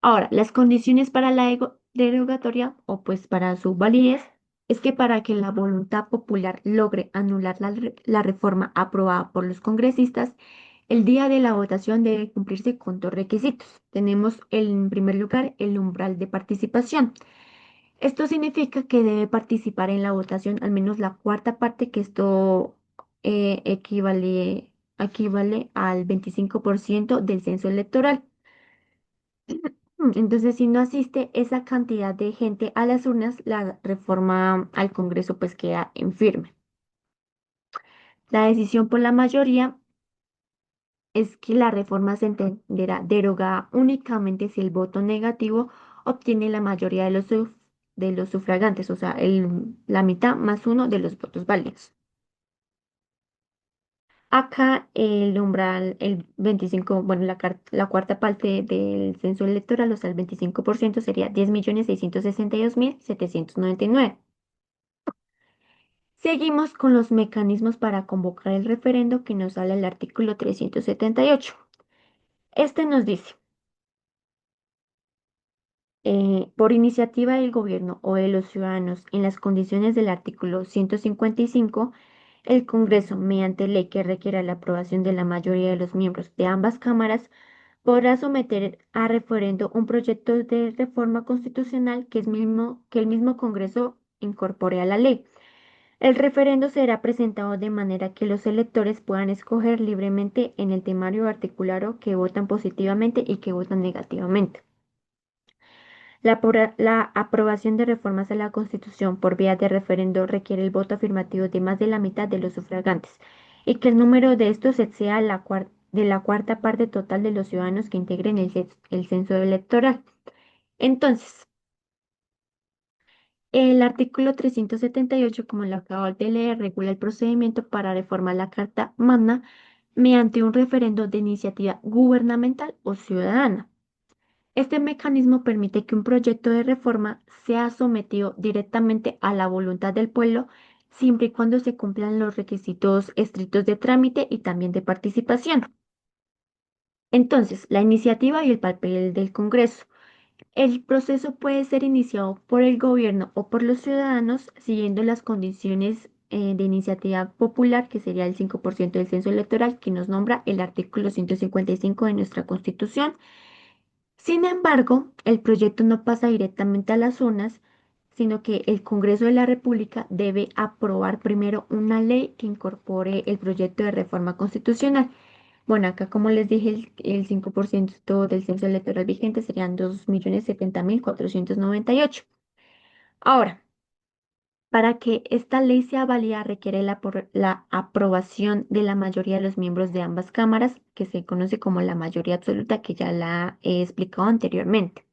Speaker 1: Ahora, las condiciones para la derogatoria o pues para su validez es que para que la voluntad popular logre anular la reforma aprobada por los congresistas, el día de la votación debe cumplirse con dos requisitos. Tenemos en primer lugar el umbral de participación. Esto significa que debe participar en la votación al menos la cuarta parte, que esto equivale al 25% del censo electoral. Entonces, si no asiste esa cantidad de gente a las urnas, la reforma al Congreso pues queda en firme. La decisión por la mayoría es que la reforma se entenderá derogada únicamente si el voto negativo obtiene la mayoría de los sufragantes, o sea, la mitad más uno de los votos válidos. Acá el umbral, el 25, bueno, la cuarta parte del censo electoral, o sea, el 25% sería 10.662.799. Seguimos con los mecanismos para convocar el referendo que nos habla el artículo 378. Este nos dice, por iniciativa del gobierno o de los ciudadanos en las condiciones del artículo 155, el Congreso, mediante ley que requiera la aprobación de la mayoría de los miembros de ambas cámaras, podrá someter a referendo un proyecto de reforma constitucional que el mismo Congreso incorpore a la ley. El referendo será presentado de manera que los electores puedan escoger libremente en el temario articulado que votan positivamente y que votan negativamente. La aprobación de reformas a la Constitución por vía de referendo requiere el voto afirmativo de más de la mitad de los sufragantes y que el número de estos exceda de la cuarta parte total de los ciudadanos que integren el censo electoral. Entonces, el artículo 378, como lo acabo de leer, regula el procedimiento para reformar la Carta Magna mediante un referendo de iniciativa gubernamental o ciudadana. Este mecanismo permite que un proyecto de reforma sea sometido directamente a la voluntad del pueblo, siempre y cuando se cumplan los requisitos estrictos de trámite y también de participación. Entonces, la iniciativa y el papel del Congreso. El proceso puede ser iniciado por el gobierno o por los ciudadanos siguiendo las condiciones de iniciativa popular, que sería el 5% del censo electoral, que nos nombra el artículo 155 de nuestra Constitución. Sin embargo, el proyecto no pasa directamente a las urnas, sino que el Congreso de la República debe aprobar primero una ley que incorpore el proyecto de reforma constitucional. Bueno, acá como les dije, el 5% del censo electoral vigente serían 2.070.498. Ahora, para que esta ley sea válida requiere la aprobación de la mayoría de los miembros de ambas cámaras, que se conoce como la mayoría absoluta, que ya la he explicado anteriormente.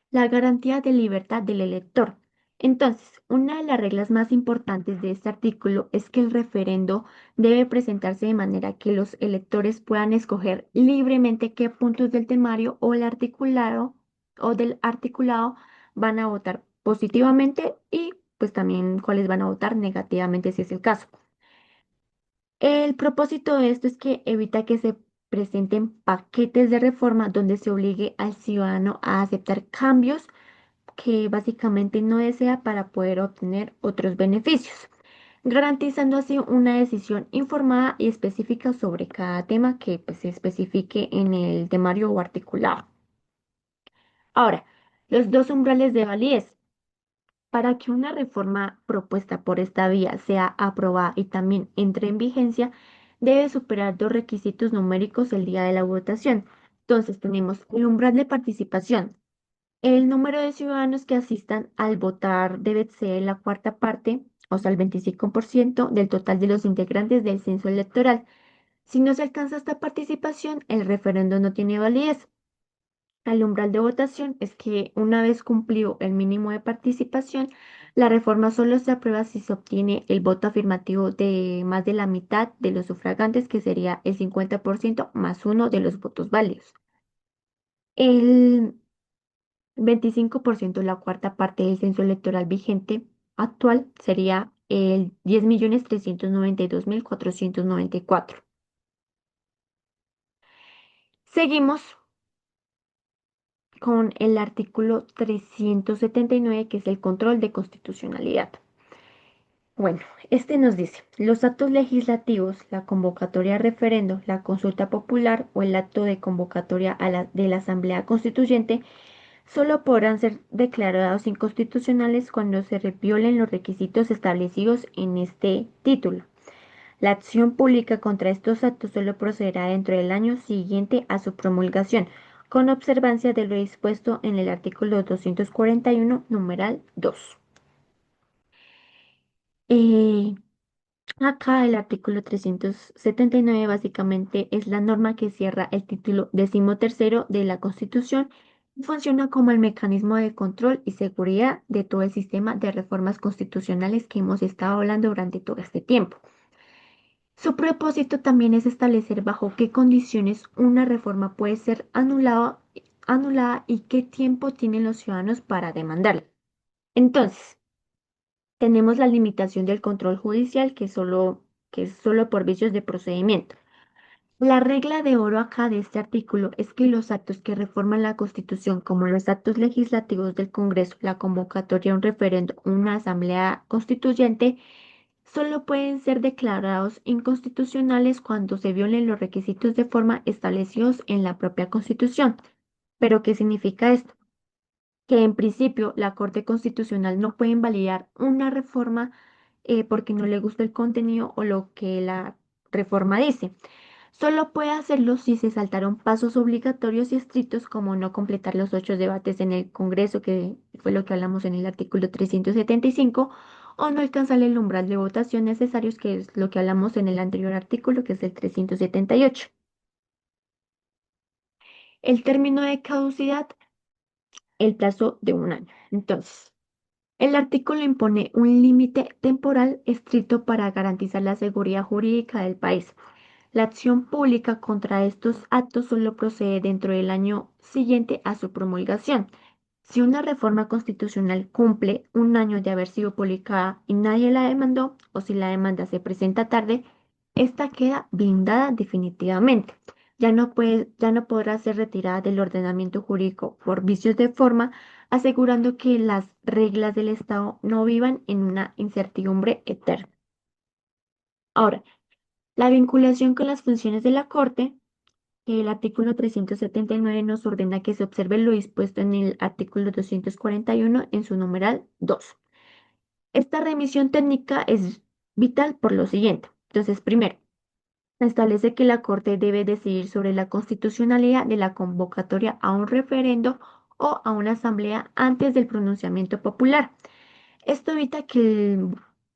Speaker 1: La garantía de libertad del elector. Entonces, una de las reglas más importantes de este artículo es que el referendo debe presentarse de manera que los electores puedan escoger libremente qué puntos del temario o el articulado o del articulado van a votar positivamente y pues también cuáles van a votar negativamente si es el caso. El propósito de esto es que evita que se presenten paquetes de reforma donde se obligue al ciudadano a aceptar cambios que básicamente no desea para poder obtener otros beneficios, garantizando así una decisión informada y específica sobre cada tema que pues, se especifique en el temario o articulado. Ahora, los dos umbrales de validez. Para que una reforma propuesta por esta vía sea aprobada y también entre en vigencia, debe superar dos requisitos numéricos el día de la votación. Entonces, tenemos el umbral de participación. El número de ciudadanos que asistan al votar debe ser la cuarta parte, o sea, el 25% del total de los integrantes del censo electoral. Si no se alcanza esta participación, el referendo no tiene validez. El umbral de votación es que una vez cumplido el mínimo de participación, la reforma solo se aprueba si se obtiene el voto afirmativo de más de la mitad de los sufragantes, que sería el 50% más uno de los votos válidos. El 25%, la cuarta parte del censo electoral vigente actual, sería el 10.392.494. Seguimos con el artículo 379, que es el control de constitucionalidad. Bueno, este nos dice, los actos legislativos, la convocatoria a referendo, la consulta popular o el acto de convocatoria de la Asamblea Constituyente solo podrán ser declarados inconstitucionales cuando se violen los requisitos establecidos en este título. La acción pública contra estos actos solo procederá dentro del año siguiente a su promulgación, con observancia de lo dispuesto en el artículo 241, numeral 2. Eh, Acá el artículo 379 básicamente es la norma que cierra el título 13º de la Constitución y funciona como el mecanismo de control y seguridad de todo el sistema de reformas constitucionales que hemos estado hablando durante todo este tiempo. Su propósito también es establecer bajo qué condiciones una reforma puede ser anulada y qué tiempo tienen los ciudadanos para demandarla. Entonces, tenemos la limitación del control judicial que es solo por vicios de procedimiento. La regla de oro acá de este artículo es que los actos que reforman la Constitución, como los actos legislativos del Congreso, la convocatoria a un referendo, una asamblea constituyente, solo pueden ser declarados inconstitucionales cuando se violen los requisitos de forma establecidos en la propia Constitución. ¿Pero qué significa esto? Que en principio la Corte Constitucional no puede invalidar una reforma porque no le gusta el contenido o lo que la reforma dice. Solo puede hacerlo si se saltaron pasos obligatorios y estrictos como no completar los 8 debates en el Congreso, que fue lo que hablamos en el artículo 375, o no alcanzar el umbral de votación necesarios, que es lo que hablamos en el anterior artículo, que es el 378. El término de caducidad, el plazo de un año. Entonces, el artículo impone un límite temporal estricto para garantizar la seguridad jurídica del país. La acción pública contra estos actos solo procede dentro del año siguiente a su promulgación. Si una reforma constitucional cumple un año de haber sido publicada y nadie la demandó, o si la demanda se presenta tarde, esta queda blindada definitivamente. Ya no podrá ser retirada del ordenamiento jurídico por vicios de forma, asegurando que las reglas del Estado no vivan en una incertidumbre eterna. Ahora, la vinculación con las funciones de la Corte, que el artículo 379 nos ordena que se observe lo dispuesto en el artículo 241 en su numeral 2. Esta remisión técnica es vital por lo siguiente. Entonces, primero, establece que la Corte debe decidir sobre la constitucionalidad de la convocatoria a un referendo o a una asamblea antes del pronunciamiento popular. Esto evita que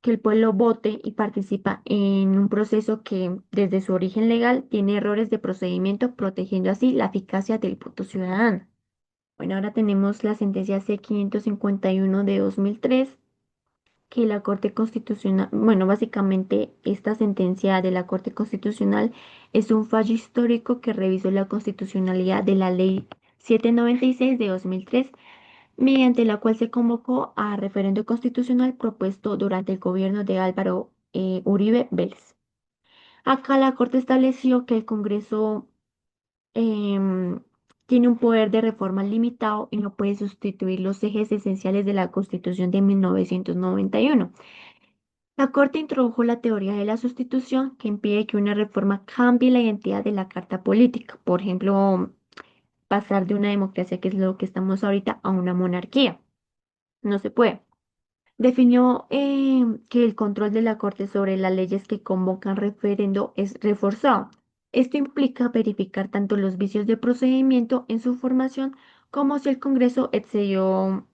Speaker 1: el pueblo vote y participa en un proceso que desde su origen legal tiene errores de procedimiento, protegiendo así la eficacia del voto ciudadano. Bueno, ahora tenemos la sentencia C-551 de 2003, que la Corte Constitucional, bueno, básicamente esta sentencia de la Corte Constitucional es un fallo histórico que revisó la constitucionalidad de la Ley 796 de 2003, mediante la cual se convocó a referendo constitucional propuesto durante el gobierno de Álvaro Uribe Vélez. Acá la Corte estableció que el Congreso em, tiene un poder de reforma limitado y no puede sustituir los ejes esenciales de la Constitución de 1991. La Corte introdujo la teoría de la sustitución que impide que una reforma cambie la identidad de la Carta Política. Por ejemplo, pasar de una democracia, que es lo que estamos ahorita, a una monarquía. No se puede. Definió que el control de la Corte sobre las leyes que convocan referendo es reforzado. Esto implica verificar tanto los vicios de procedimiento en su formación como si el Congreso excedió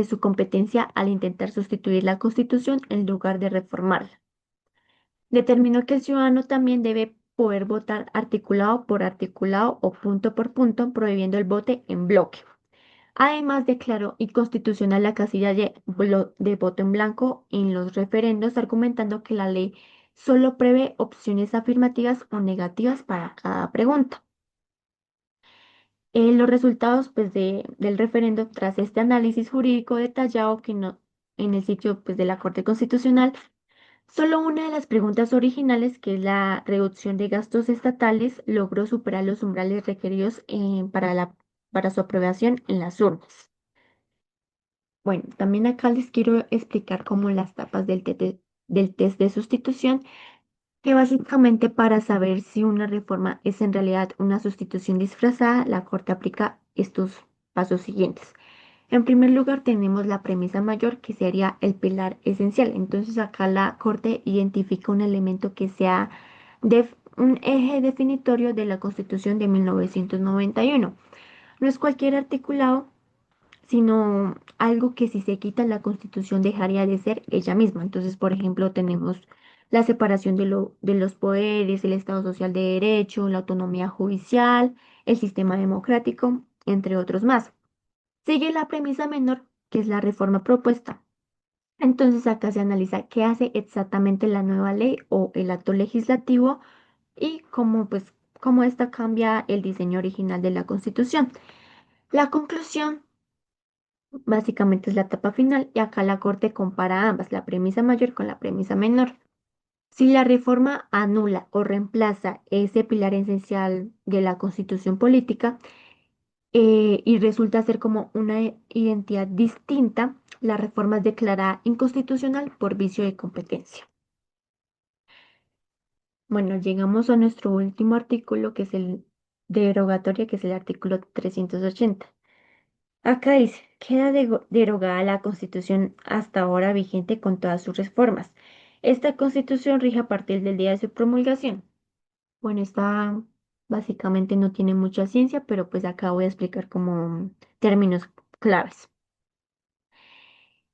Speaker 1: su competencia al intentar sustituir la Constitución en lugar de reformarla. Determinó que el ciudadano también debe poder votar articulado por articulado o punto por punto, prohibiendo el voto en bloque. Además, declaró inconstitucional la casilla de voto en blanco en los referendos, argumentando que la ley solo prevé opciones afirmativas o negativas para cada pregunta. Los resultados pues, del referendo, tras este análisis jurídico detallado que no, en el sitio pues, de la Corte Constitucional, solo una de las preguntas originales, que es la reducción de gastos estatales, logró superar los umbrales requeridos para su aprobación en las urnas. Bueno, también acá les quiero explicar cómo las tapas del test de sustitución, que básicamente para saber si una reforma es en realidad una sustitución disfrazada, la Corte aplica estos pasos siguientes. En primer lugar, tenemos la premisa mayor, que sería el pilar esencial. Entonces, acá la Corte identifica un elemento que sea un eje definitorio de la Constitución de 1991. No es cualquier articulado, sino algo que si se quita la Constitución dejaría de ser ella misma. Entonces, por ejemplo, tenemos la separación de los poderes, el Estado Social de Derecho, la autonomía judicial, el sistema democrático, entre otros más. Sigue la premisa menor, que es la reforma propuesta. Entonces, acá se analiza qué hace exactamente la nueva ley o el acto legislativo y cómo esta cambia el diseño original de la Constitución. La conclusión básicamente es la etapa final, y acá la Corte compara ambas, la premisa mayor con la premisa menor. Si la reforma anula o reemplaza ese pilar esencial de la Constitución política y resulta ser como una identidad distinta, la reforma es declarada inconstitucional por vicio de competencia. Bueno, llegamos a nuestro último artículo, que es el derogatoria, que es el artículo 380. Acá dice, queda derogada la Constitución hasta ahora vigente con todas sus reformas. Esta Constitución rige a partir del día de su promulgación. Bueno, esta básicamente no tiene mucha ciencia, pero pues acá voy a explicar como términos claves.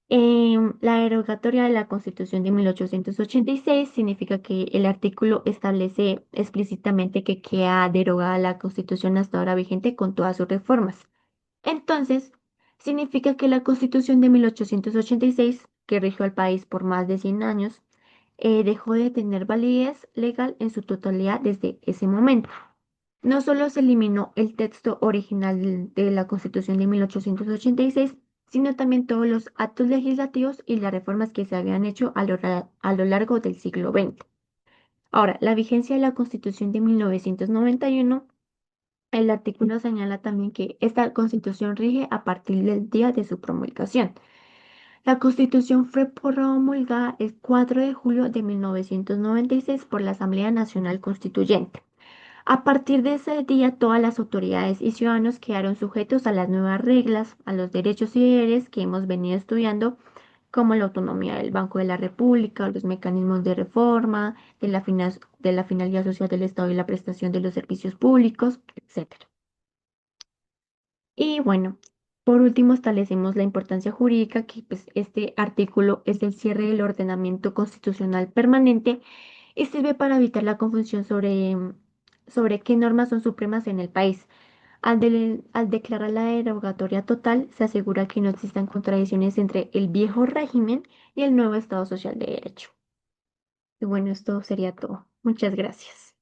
Speaker 1: La derogatoria de la Constitución de 1886 significa que el artículo establece explícitamente que queda derogada la Constitución hasta ahora vigente con todas sus reformas. Entonces, significa que la Constitución de 1886, que rigió al país por más de 100 años, dejó de tener validez legal en su totalidad desde ese momento. No solo se eliminó el texto original de la Constitución de 1886, sino también todos los actos legislativos y las reformas que se habían hecho a lo largo del siglo XX. Ahora, la vigencia de la Constitución de 1991, el artículo señala también que esta Constitución rige a partir del día de su promulgación. La Constitución fue promulgada el 4 de julio de 1996 por la Asamblea Nacional Constituyente. A partir de ese día, todas las autoridades y ciudadanos quedaron sujetos a las nuevas reglas, a los derechos y deberes que hemos venido estudiando, como la autonomía del Banco de la República, los mecanismos de reforma, de la finalidad social del Estado y la prestación de los servicios públicos, etc. Y bueno, por último establecemos la importancia jurídica, que pues, este artículo es el cierre del ordenamiento constitucional permanente y sirve para evitar la confusión sobre qué normas son supremas en el país. Al declarar la derogatoria total, se asegura que no existan contradicciones entre el viejo régimen y el nuevo Estado Social de Derecho. Y bueno, esto sería todo. Muchas gracias.